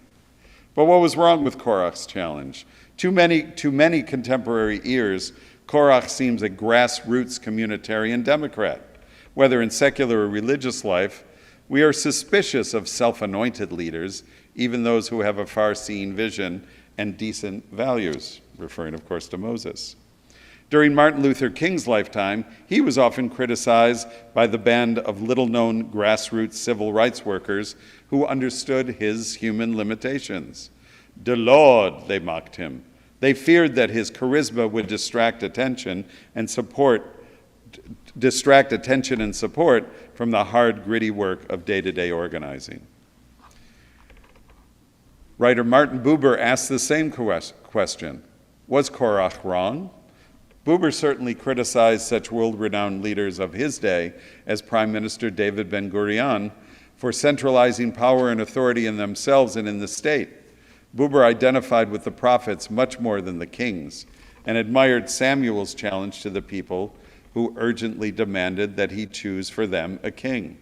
But what was wrong with Korach's challenge? To many contemporary ears, Korach seems a grassroots communitarian Democrat. Whether in secular or religious life, we are suspicious of self-anointed leaders, even those who have a far-seeing vision and decent values, referring, of course, to Moses. During Martin Luther King's lifetime, he was often criticized by the band of little-known grassroots civil rights workers who understood his human limitations. "The Lord," they mocked him. They feared that his charisma would distract attention and support from the hard, gritty work of day-to-day organizing. Writer Martin Buber asked the same question. Was Korach wrong? Buber certainly criticized such world-renowned leaders of his day as Prime Minister David Ben-Gurion for centralizing power and authority in themselves and in the state. Buber identified with the prophets much more than the kings and admired Samuel's challenge to the people who urgently demanded that he choose for them a king.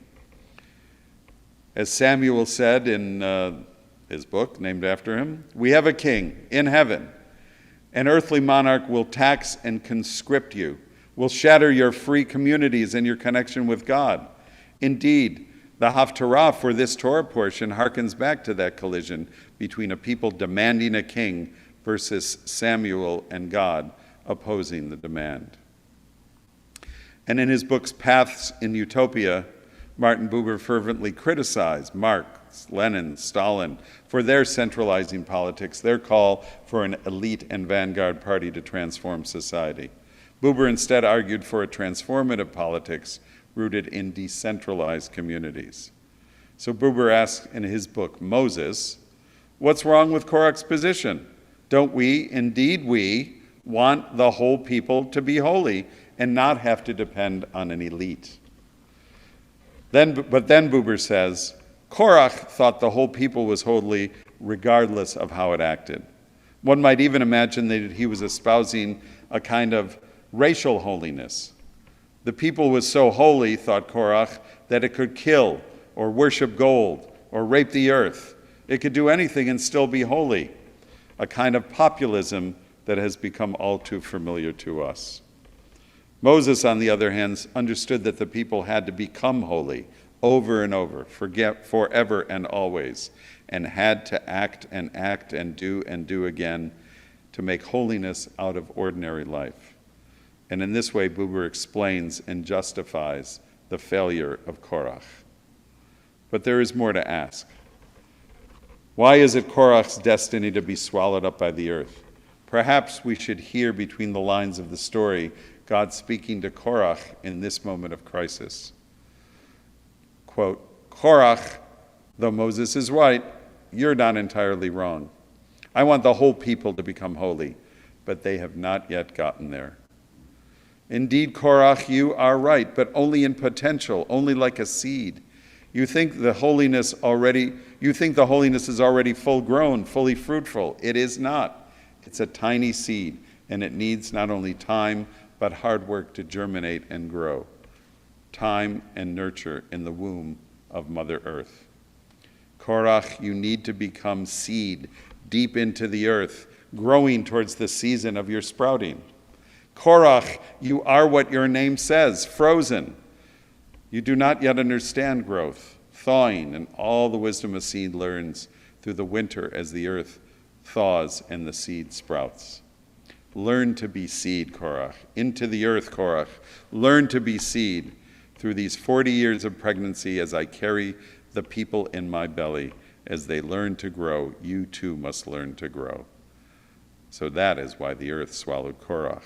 As Samuel said in his book named after him, "We have a king in heaven. An earthly monarch will tax and conscript you, will shatter your free communities and your connection with God. Indeed, the Haftarah for this Torah portion harkens back to that collision between a people demanding a king versus Samuel and God opposing the demand." And in his books Paths in Utopia, Martin Buber fervently criticized Marx, Lenin, Stalin for their centralizing politics, their call for an elite and vanguard party to transform society. Buber instead argued for a transformative politics rooted in decentralized communities. So Buber asked in his book, Moses, what's wrong with Korach's position? Don't we, indeed we, want the whole people to be holy and not have to depend on an elite? But then Buber says, Korach thought the whole people was holy regardless of how it acted. One might even imagine that he was espousing a kind of racial holiness. The people was so holy, thought Korach, that it could kill or worship gold or rape the earth. It could do anything and still be holy, a kind of populism that has become all too familiar to us. Moses, on the other hand, understood that the people had to become holy over and over, forever and always, and had to act and do again to make holiness out of ordinary life. And in this way, Buber explains and justifies the failure of Korach. But there is more to ask. Why is it Korach's destiny to be swallowed up by the earth? Perhaps we should hear between the lines of the story God speaking to Korach in this moment of crisis. Quote, Korach, though Moses is right, you're not entirely wrong. I want the whole people to become holy, but they have not yet gotten there. Indeed, Korach, you are right, but only in potential, only like a seed. You think the holiness is already full grown, fully fruitful. It is not. It's a tiny seed, and it needs not only time, but hard work to germinate and grow. Time and nurture in the womb of Mother Earth. Korach, you need to become seed deep into the earth, growing towards the season of your sprouting. Korach, you are what your name says, frozen. You do not yet understand growth, thawing, and all the wisdom a seed learns through the winter as the earth thaws and the seed sprouts. Learn to be seed, Korach. Into the earth, Korach. Learn to be seed through these 40 years of pregnancy as I carry the people in my belly. As they learn to grow, you too must learn to grow. So that is why the earth swallowed Korach.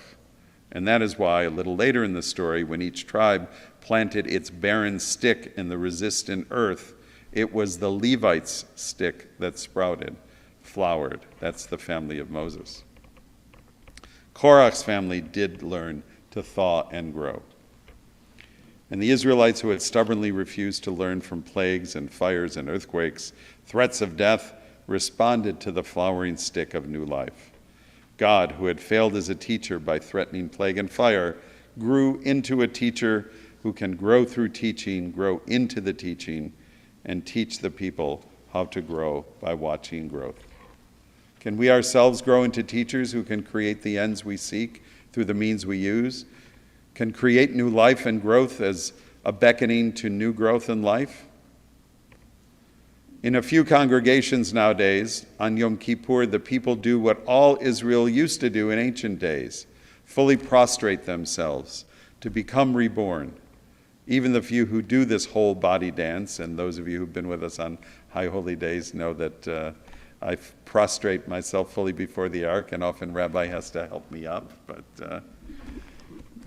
And that is why, a little later in the story, when each tribe planted its barren stick in the resistant earth, it was the Levites' stick that sprouted, flowered. That's the family of Moses. Korach's family did learn to thaw and grow. And the Israelites who had stubbornly refused to learn from plagues and fires and earthquakes, threats of death, responded to the flowering stick of new life. God, who had failed as a teacher by threatening plague and fire, grew into a teacher who can grow through teaching, grow into the teaching, and teach the people how to grow by watching growth. Can we ourselves grow into teachers who can create the ends we seek through the means we use? Can create new life and growth as a beckoning to new growth in life? In a few congregations nowadays, on Yom Kippur, the people do what all Israel used to do in ancient days, fully prostrate themselves to become reborn. Even the few who do this whole body dance, and those of you who've been with us on High Holy Days know that I prostrate myself fully before the ark, and often Rabbi has to help me up, but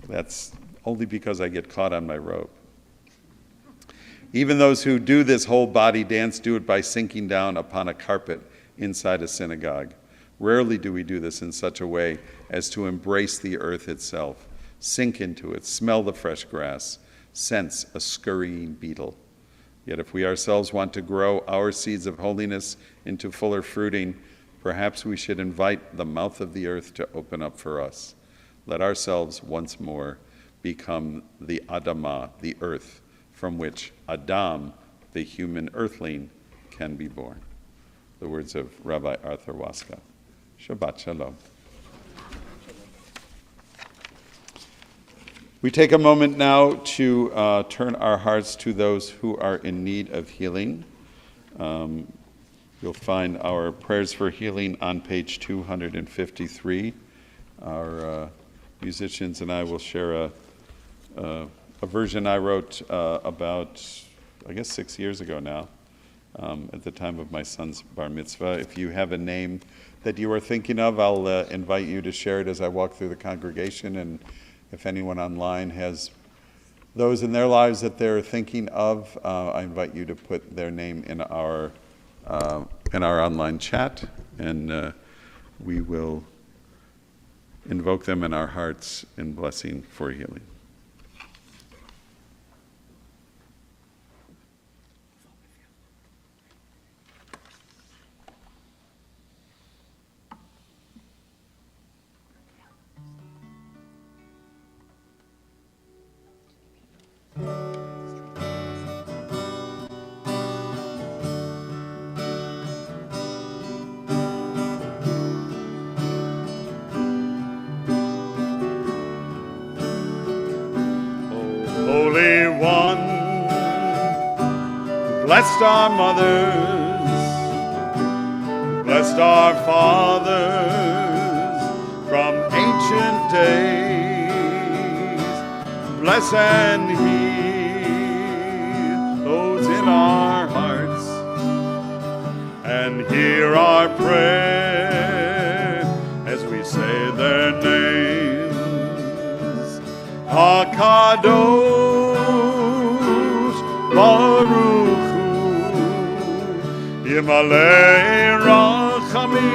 that's only because I get caught on my robe. Even those who do this whole body dance do it by sinking down upon a carpet inside a synagogue. Rarely do we do this in such a way as to embrace the earth itself, sink into it, smell the fresh grass, sense a scurrying beetle. Yet if we ourselves want to grow our seeds of holiness into fuller fruiting, perhaps we should invite the mouth of the earth to open up for us. Let ourselves once more become the Adamah, the earth, from which Adam, the human earthling, can be born. The words of Rabbi Arthur Waska. Shabbat Shalom. We take a moment now to turn our hearts to those who are in need of healing. You'll find our prayers for healing on page 253. Our musicians and I will share a version I wrote about, I guess, 6 years ago now, at the time of my son's bar mitzvah. If you have a name that you are thinking of, I'll invite you to share it as I walk through the congregation. And if anyone online has those in their lives that they're thinking of, I invite you to put their name in our online chat, and we will invoke them in our hearts in blessing for healing. Holy One, blessed our mothers, blessed our fathers from ancient days. Bless and heal and hear our prayer as we say their names. HaKadosh Baruch Hu, Yimalei Rachami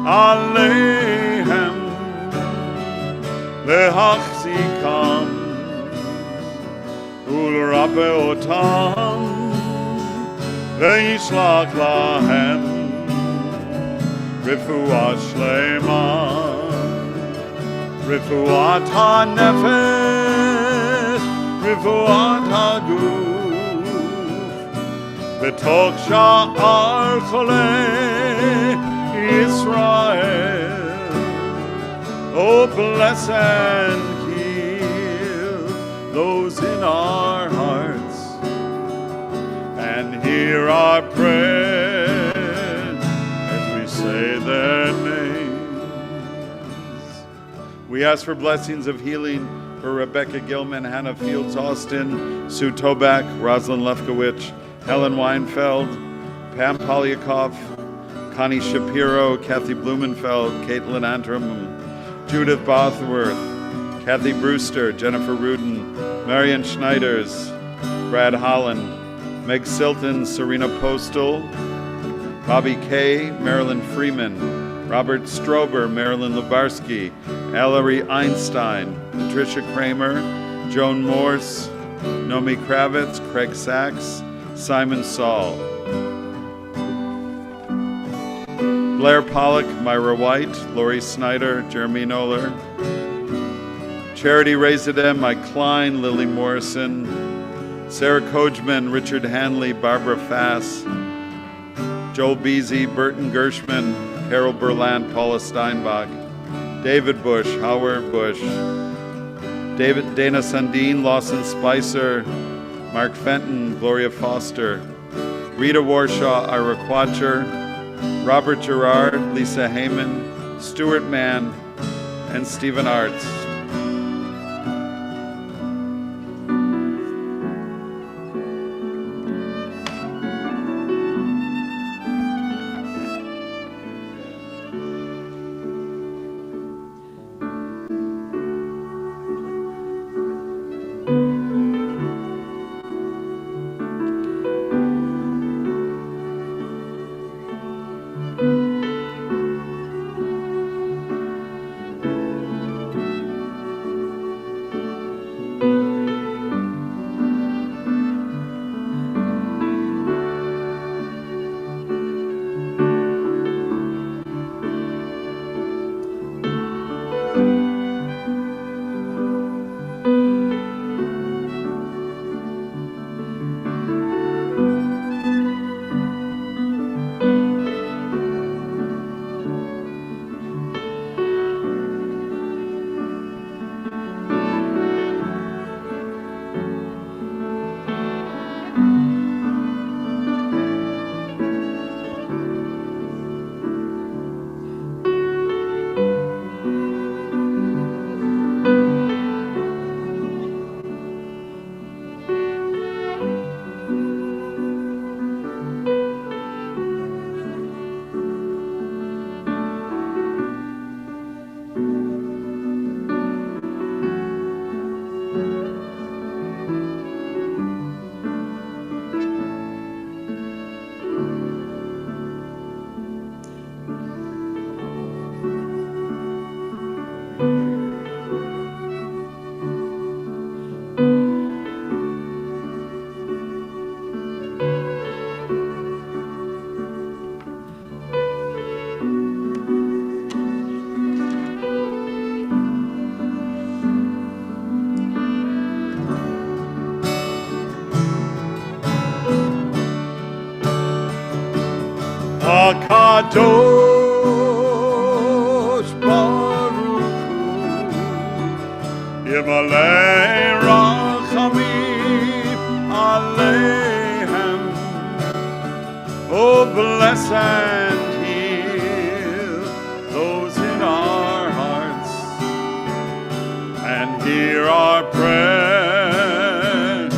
Aleihem, Lehachzikam Ulrape Otam, Leishlach Lahem Refuah Shlema, Refuat HaNefesh, Refuat HaGuf, B'toch Sha'ar Cholei Yisrael. Oh, bless and heal those in our hearts, and hear our prayer as we say their names. We ask for blessings of healing for Rebecca Gilman, Hannah Fields Austin, Sue Toback, Rosalind Lefkowitz, Helen Weinfeld, Pam Polyakov, Connie Shapiro, Kathy Blumenfeld, Caitlin Antrim, Judith Bothworth, Kathy Brewster, Jennifer Rudin, Marion Schneiders, Brad Holland, Meg Silton, Serena Postal, Bobby Kay, Marilyn Freeman, Robert Strober, Marilyn Lubarsky, Ellery Einstein, Patricia Kramer, Joan Morse, Nomi Kravitz, Craig Sachs, Simon Saul, Blair Pollock, Myra White, Lori Snyder, Jeremy Noller, Charity Rezadeh, Mike Klein, Lily Morrison, Sarah Kojman, Richard Hanley, Barbara Fass, Joel Beasy, Burton Gershman, Carol Berland, Paula Steinbach, David Bush, Howard Bush, Dana Sundin, Lawson Spicer, Mark Fenton, Gloria Foster, Rita Warshaw, Ira Quatcher, Robert Gerard, Lisa Heyman, Stuart Mann, and Stephen Arts. HaKadosh Baruch Hu, Yimalei Rachamim Aleihem. Oh, bless and heal those in our hearts, and hear our prayer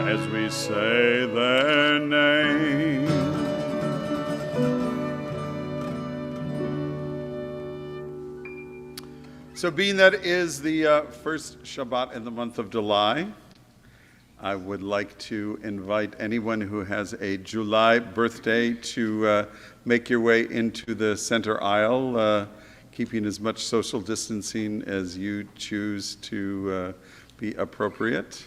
as we say their name. So being that is the first Shabbat in the month of July, I would like to invite anyone who has a July birthday to make your way into the center aisle, keeping as much social distancing as you choose to be appropriate.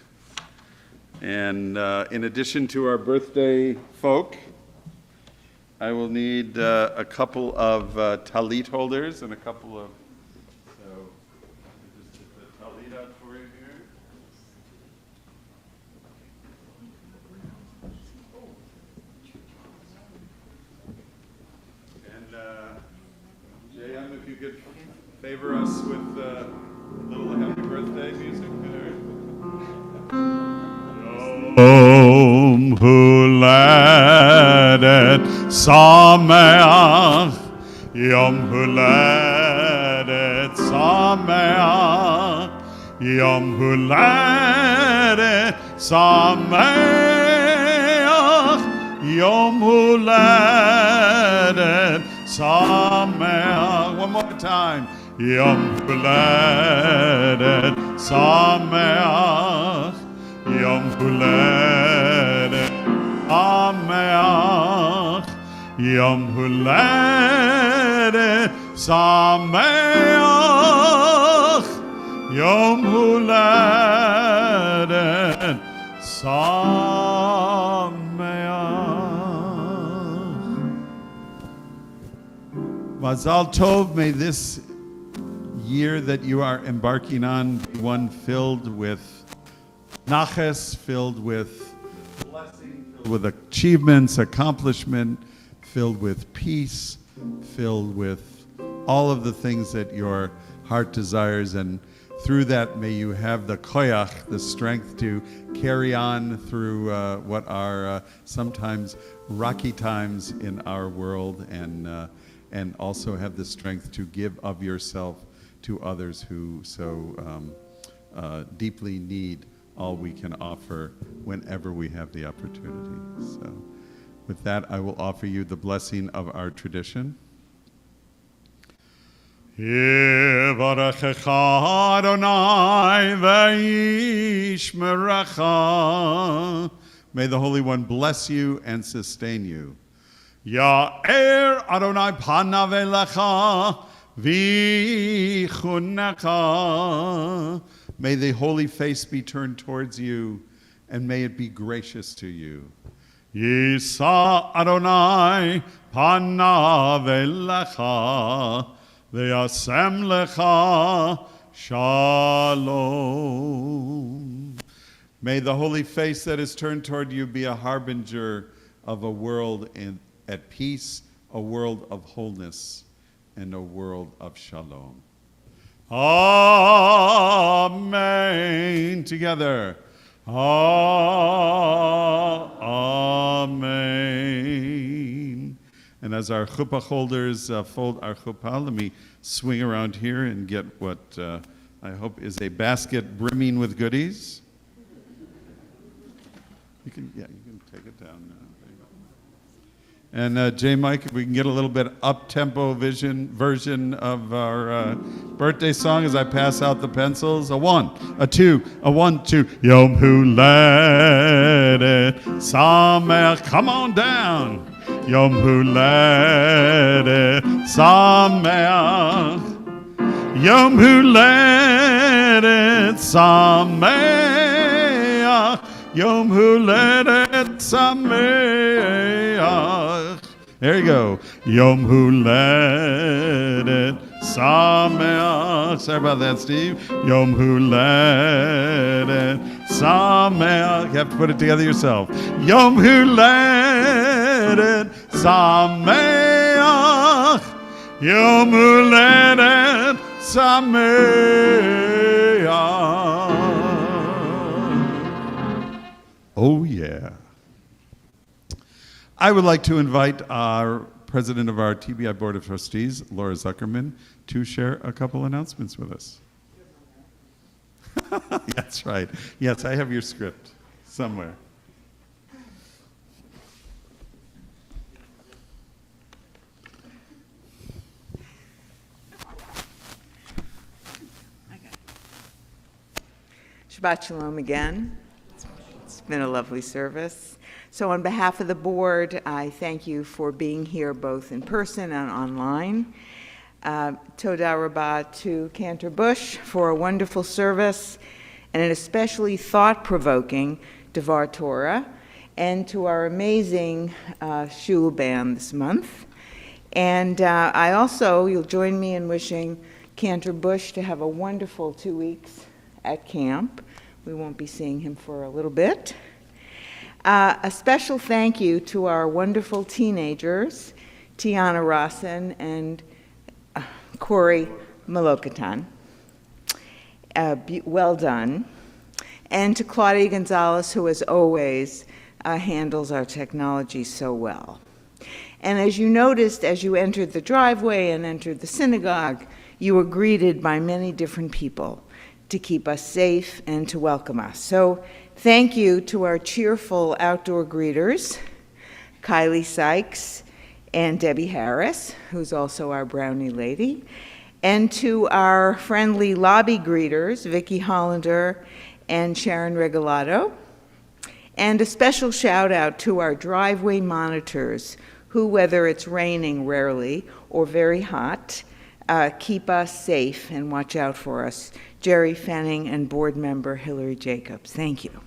And in addition to our birthday folk, I will need a couple of talit holders and a couple of, so just get the talit out for you here. And J.M., if you could favor us with a little happy birthday music there. Yom Huledet Sameach, Yom Huledet Sameach, Yom Huledet Sameach, Yom Huledet Sameach. One more time. Yom Huledet Sameach, Yom Huledet Sameach, Yom Huledet Sameach, Yom Huledet Sameach. Mazal Tov, may this year that you are embarking on be one filled with naches, filled with blessing, filled with achievements, accomplishment, filled with peace, filled with all of the things that your heart desires. And through that, may you have the koyach, the strength to carry on through what are sometimes rocky times in our world, and also have the strength to give of yourself to others who so deeply need all we can offer whenever we have the opportunity. So with that, I will offer you the blessing of our tradition. Yivarechecha Adonai v'yishmerecha. May the Holy One bless you and sustain you. Ya'er Adonai panav elecha v'yichunecha. May the holy face be turned towards you, and may it be gracious to you. Yisa Adonai panav elecha v'yasem lecha shalom. May the holy face that is turned toward you be a harbinger of a world at peace, a world of wholeness, and a world of shalom. Amen. Together. Amen. And as our chuppah holders fold our chuppah, let me swing around here and get what I hope is a basket brimming with goodies. You can take it down now. There you go. And J. Mike, if we can get a little bit up-tempo version of our birthday song as I pass out the pencils. A 1, a 2, a 1, 2. Yom Huledet Sameach. Come on down. Yom Huledet Sameach. Yom Huledet Sameach. Yom Huledet Sameach. There you go. Yom Huledet Sameach. Sorry about that, Steve. Yom Huledet Sameach. You have to put it together yourself. Yom Huledet Sameach. Yom Huledet Sameach. Oh, yeah. I would like to invite our president of our TBI Board of Trustees, Laura Zuckerman, to share a couple announcements with us. That's right. Yes, I have your script somewhere. Shabbat Shalom again. It's been a lovely service. So on behalf of the board, I thank you for being here both in person and online. Toda Rabbah to Cantor Bush for a wonderful service and an especially thought-provoking Devar Torah, and to our amazing shul band this month. And I also, you'll join me in wishing Cantor Bush to have a wonderful 2 weeks at camp. We won't be seeing him for a little bit. A special thank you to our wonderful teenagers, Tiana Rossin and Corey Malokatan. Well done. And to Claudia Gonzalez, who as always handles our technology so well. And as you noticed as you entered the driveway and entered the synagogue, you were greeted by many different people to keep us safe and to welcome us. So thank you to our cheerful outdoor greeters, Kylie Sykes and Debbie Harris, who's also our brownie lady, and to our friendly lobby greeters, Vicki Hollander and Sharon Regalado, and a special shout out to our driveway monitors, who, whether it's raining rarely or very hot, keep us safe and watch out for us. Jerry Fenning and board member Hillary Jacobs, thank you.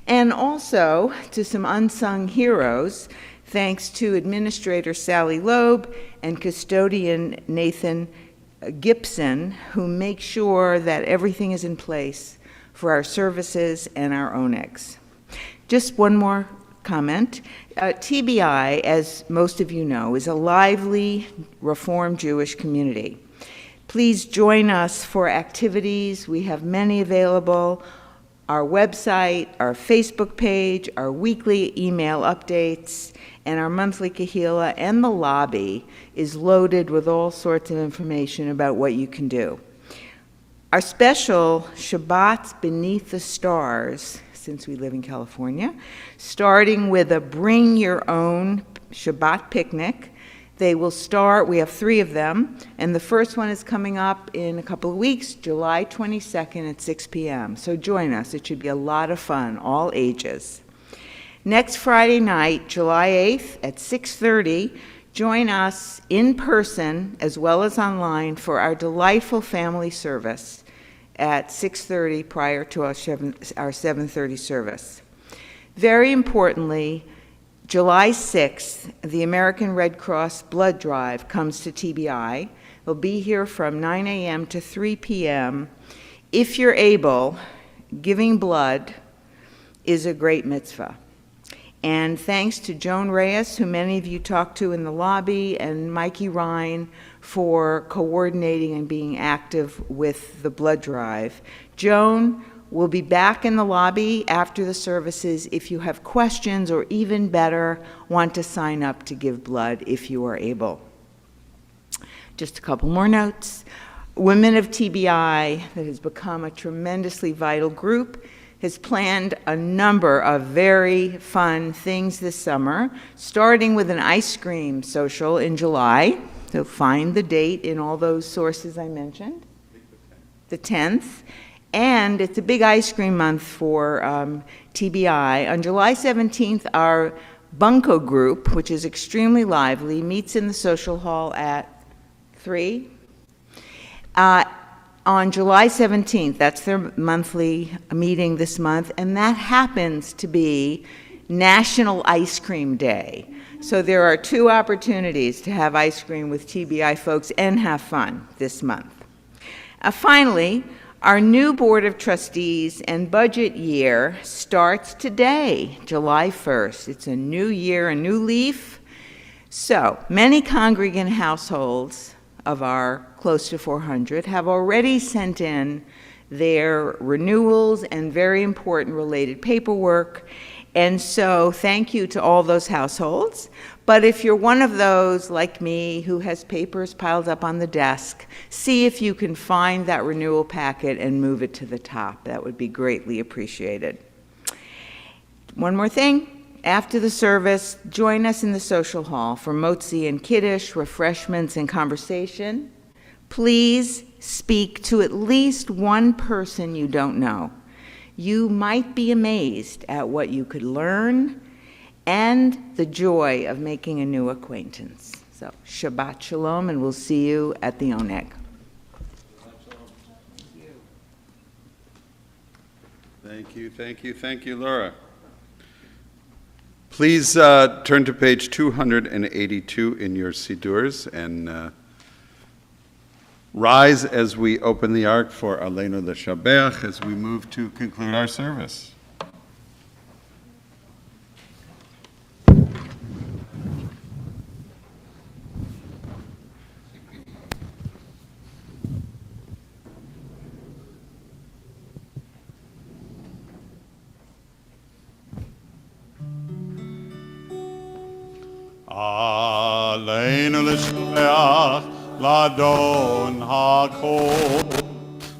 And also to some unsung heroes, thanks to Administrator Sally Loeb and custodian Nathan Gibson, who make sure that everything is in place for our services and our onegs. Just one more comment. TBI, as most of you know, is a lively Reform Jewish community. Please join us for activities. We have many available. Our website, our Facebook page, our weekly email updates, and our monthly kahila, and the lobby is loaded with all sorts of information about what you can do. Our special Shabbats Beneath the Stars, since we live in California, starting with a bring your own Shabbat picnic. They will start, we have 3 of them, and the first one is coming up in a couple of weeks, July 22nd at 6 p.m. So join us, it should be a lot of fun, all ages. Next Friday night, July 8th at 6:30, join us in person as well as online for our delightful family service at 6:30 prior to our 7:30 service. Very importantly, July 6th, the American Red Cross Blood Drive comes to TBI. They'll be here from 9 a.m. to 3 p.m. If you're able, giving blood is a great mitzvah. And thanks to Joan Reyes, who many of you talked to in the lobby, and Mikey Ryan for coordinating and being active with the blood drive. Joan will be back in the lobby after the services if you have questions, or even better, want to sign up to give blood if you are able. Just a couple more notes. Women of TBI, that has become a tremendously vital group, has planned a number of very fun things this summer, starting with an ice cream social in July. So find the date in all those sources I mentioned. The 10th. And it's a big ice cream month for TBI. On July 17th, our Bunko group, which is extremely lively, meets in the social hall at 3. On July 17th, that's their monthly meeting this month, and that happens to be National Ice Cream Day. So there are 2 opportunities to have ice cream with TBI folks and have fun this month. Finally, our new Board of Trustees and budget year starts today, July 1st. It's a new year, a new leaf. So many congregant households of our close to 400 have already sent in their renewals and very important related paperwork. And so thank you to all those households. But if you're one of those, like me, who has papers piled up on the desk, see if you can find that renewal packet and move it to the top. That would be greatly appreciated. One more thing. After the service, join us in the social hall for motzi and kiddush, refreshments, and conversation. Please speak to at least one person you don't know. you might be amazed at what you could learn and the joy of making a new acquaintance. So, Shabbat Shalom, and we'll see you at the Oneg. Thank you, Laura. Please turn to page 282 in your Sidurs and rise as we open the ark for Aleinu L'Shabeach as we move to conclude our service. Aleinu l'shabeach l'adon hakol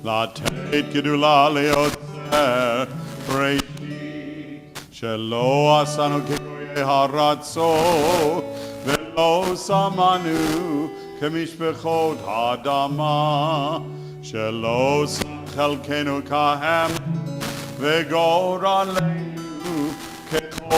לתת גדולה ליוצר פריטי שלא עשנו כגויי הרצון ולא שמנו כמשפחות האדמה שלא שם חלקנו כהם וגורלנו ככל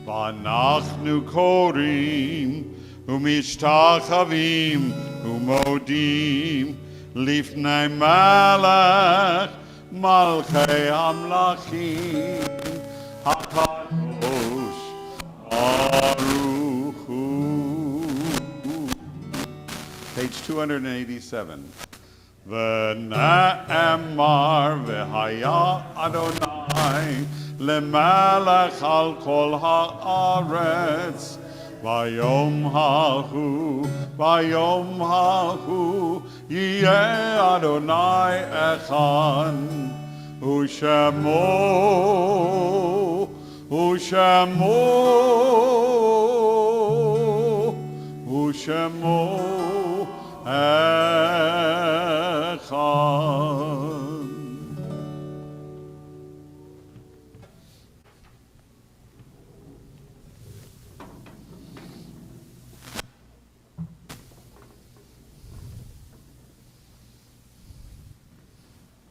ואנחנו קוראים ומשתחווים ומודים לפני מלך מלכי המלכים הקדוש ברוך הוא. Page 287. ונאמר והיה אדוני למלך על כל הארץ ביום ההוא יהיה אדוני אחד ושמו אחד.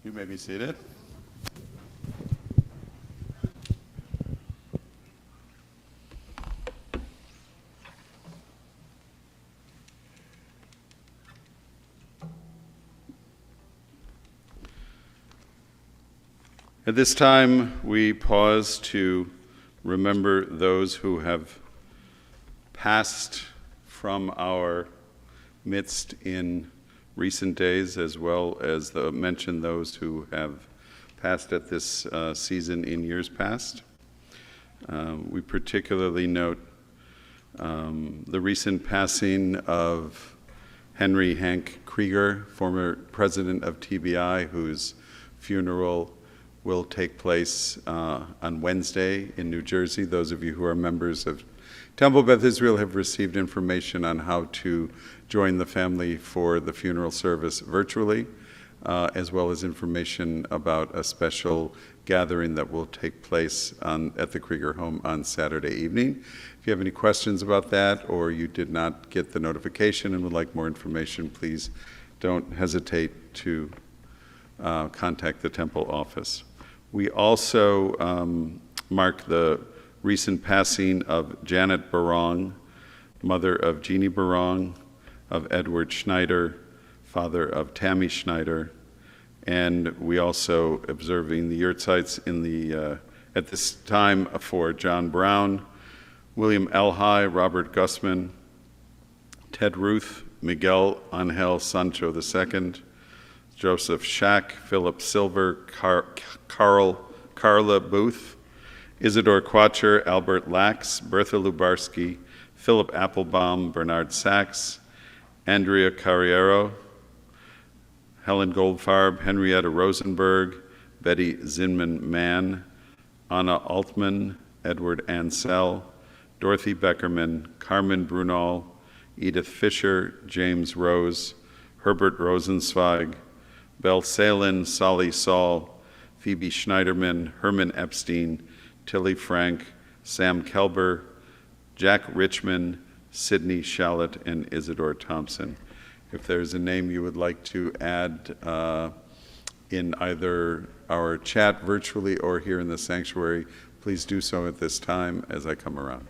You may be seated. At this time, we pause to remember those who have passed from our midst in recent days, as well as mention those who have passed at this season in years past. We particularly note the recent passing of Henry Hank Krieger, former president of TBI, whose funeral will take place on Wednesday in New Jersey. Those of you who are members of Temple Beth Israel have received information on how to join the family for the funeral service virtually, as well as information about a special gathering that will take place at the Krieger home on Saturday evening. If you have any questions about that, or you did not get the notification and would like more information, please don't hesitate to contact the Temple office. We also mark the recent passing of Janet Barong, mother of Jeannie Barong, of Edward Schneider, father of Tammy Schneider, and we also observing the yurtzites at this time for John Brown, William Elhai, Robert Gussman, Ted Ruth, Miguel Angel Sancho II, Joseph Shack, Philip Silver, Carla Booth, Isidore Quatcher, Albert Lax, Bertha Lubarsky, Philip Applebaum, Bernard Sachs, Andrea Carriero, Helen Goldfarb, Henrietta Rosenberg, Betty Zinman-Mann, Anna Altman, Edward Ansell, Dorothy Beckerman, Carmen Brunel, Edith Fisher, James Rose, Herbert Rosenzweig, Belle Salin, Solly Saul, Phoebe Schneiderman, Herman Epstein, Tilly Frank, Sam Kelber, Jack Richmond, Sidney Shallett, and Isidore Thompson. If there's a name you would like to add in either our chat virtually or here in the sanctuary, please do so at this time as I come around.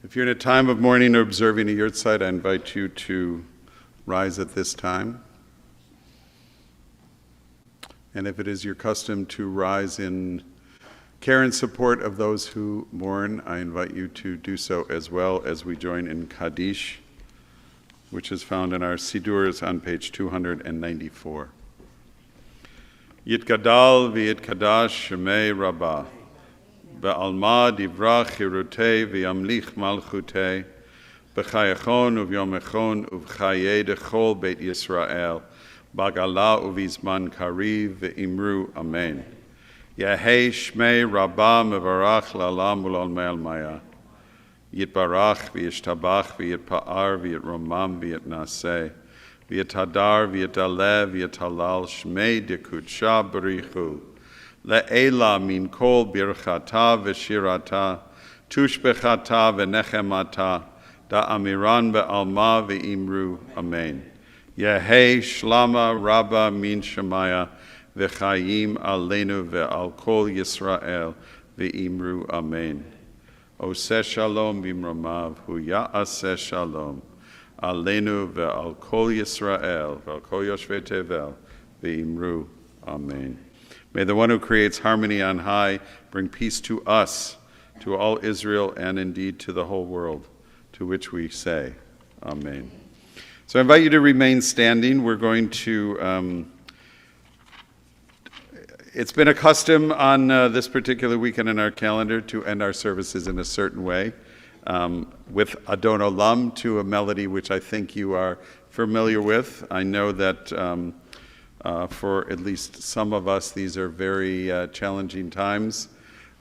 If you're in a time of mourning or observing a yurtzeit, I invite you to rise at this time. And if it is your custom to rise in care and support of those who mourn, I invite you to do so as well as we join in Kaddish, which is found in our Sidurs on page 294. Yitgadal v'yitkadash shemei Rabbah. Be'alma divrach chirutei v'yamlich malchutei, b'chayachon uvyomechon uv'chayei dechol Beit Yisrael, b'gala uv'izman kariv v'imru amen. Yehei shmei Rabbah mevarach la'alam ul'olmei almaya. Yitbarach v'yishtabach v'yitpa'ar v'yitromam v'yitnaseh, v'yitadar v'yitaleh v'yitalal shmei dekudsha b'richu. Le'ela min kol birchata v'shirata, tushbechata v'nechemata, da'amiran be'alma v'imru, amen. Yehei shlama rabba min shemaya, v'chayim aleinu ve'al kol Yisrael, v'imru, amen. Oseh shalom bimromav, hu ya'aseh shalom, aleinu ve'al kol Yisrael, ve'al kol yoshvei tevel, v'imru, amen. May the one who creates harmony on high bring peace to us, to all Israel, and indeed to the whole world, to which we say, amen. So I invite you to remain standing. We're going to, it's been a custom on this particular weekend in our calendar to end our services in a certain way, with Adon Olam, to a melody which I think you are familiar with. I know that for at least some of us, these are very challenging times.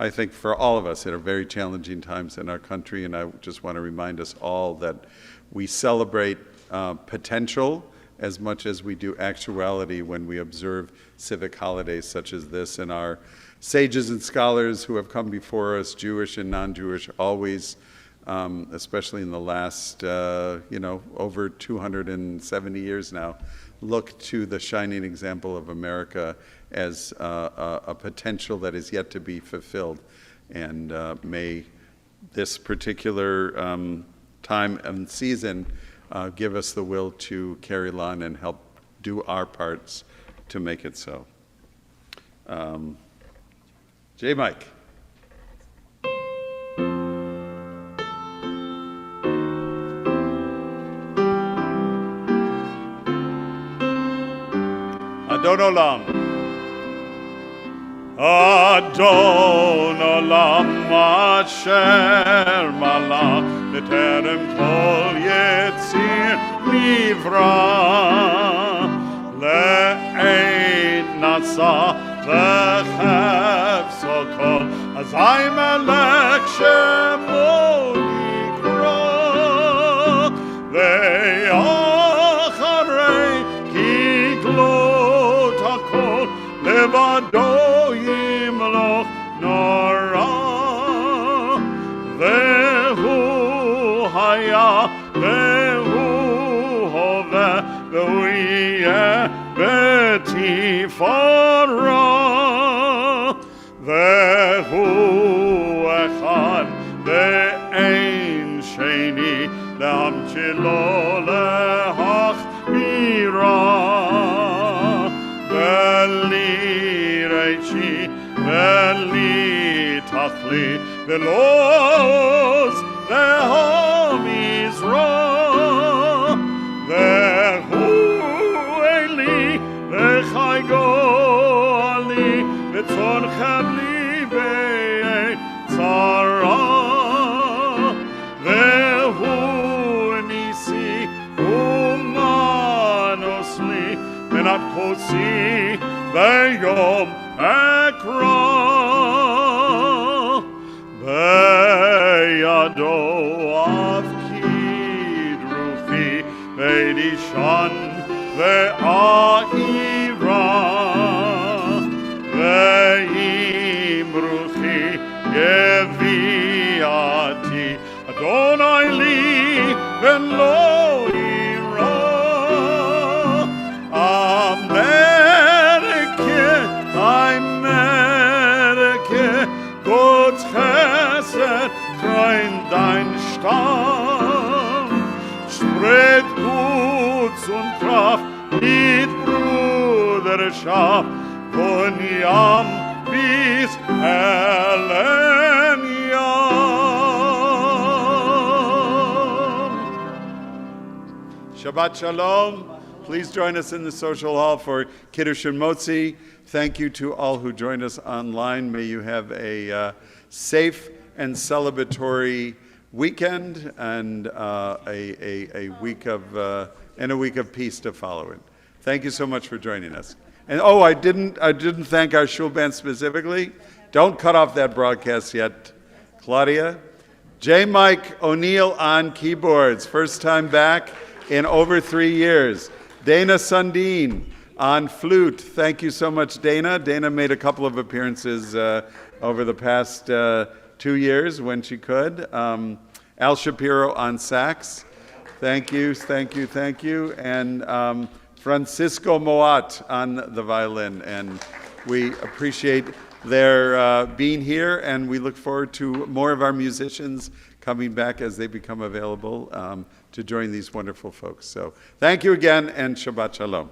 I think for all of us, it are very challenging times in our country, and I just want to remind us all that we celebrate potential as much as we do actuality when we observe civic holidays such as this. And our sages and scholars who have come before us, Jewish and non-Jewish, always, especially in the last, over 270 years now, look to the shining example of America as a potential that is yet to be fulfilled. And may this particular time and season give us the will to carry on and help do our parts to make it so. J. Mike. Adon Olam. Adon Olam asher malach b'terem kol yetzir nivra le'ein nasa v'chefso kol azay melech shemo yikra ve'acharei kiglot hakol levado yimloch nora vehu haya vehu hove vehu yeh betifara vehu echad ve'ein sheni lehamshilo lehachmira ve'li reichi ve'li tachli ve'los ve'hom Yisra ve'hu eli ve'chai goli ve'tzon chavli be'etzara ve'hu nisi Motzi Beyom Ekra Beyado Avkidrufi Veidishan Ve'aira Ve'imruchi Yeviati Adonai li Velo ira Amerike God's Chesed frein dein Stamm Spread Guts und Kraft mit Bruderschaft von Yam bis Helen Yam. Shabbat Shalom. Please join us in the social hall for Kiddush and Motzi. Thank you to all who joined us online. May you have a safe and celebratory weekend and a week of peace to follow it. Thank you so much for joining us. And I didn't thank our shul band specifically. Don't cut off that broadcast yet, Claudia. J. Mike O'Neill on keyboards, first time back in over 3 years. Dana Sundin on flute. Thank you so much, Dana. Dana made a couple of appearances over the past 2 years when she could. Al Shapiro on sax. Thank you. And Francisco Moat on the violin. And we appreciate their being here, and we look forward to more of our musicians coming back as they become available to join these wonderful folks. So thank you again, and Shabbat Shalom.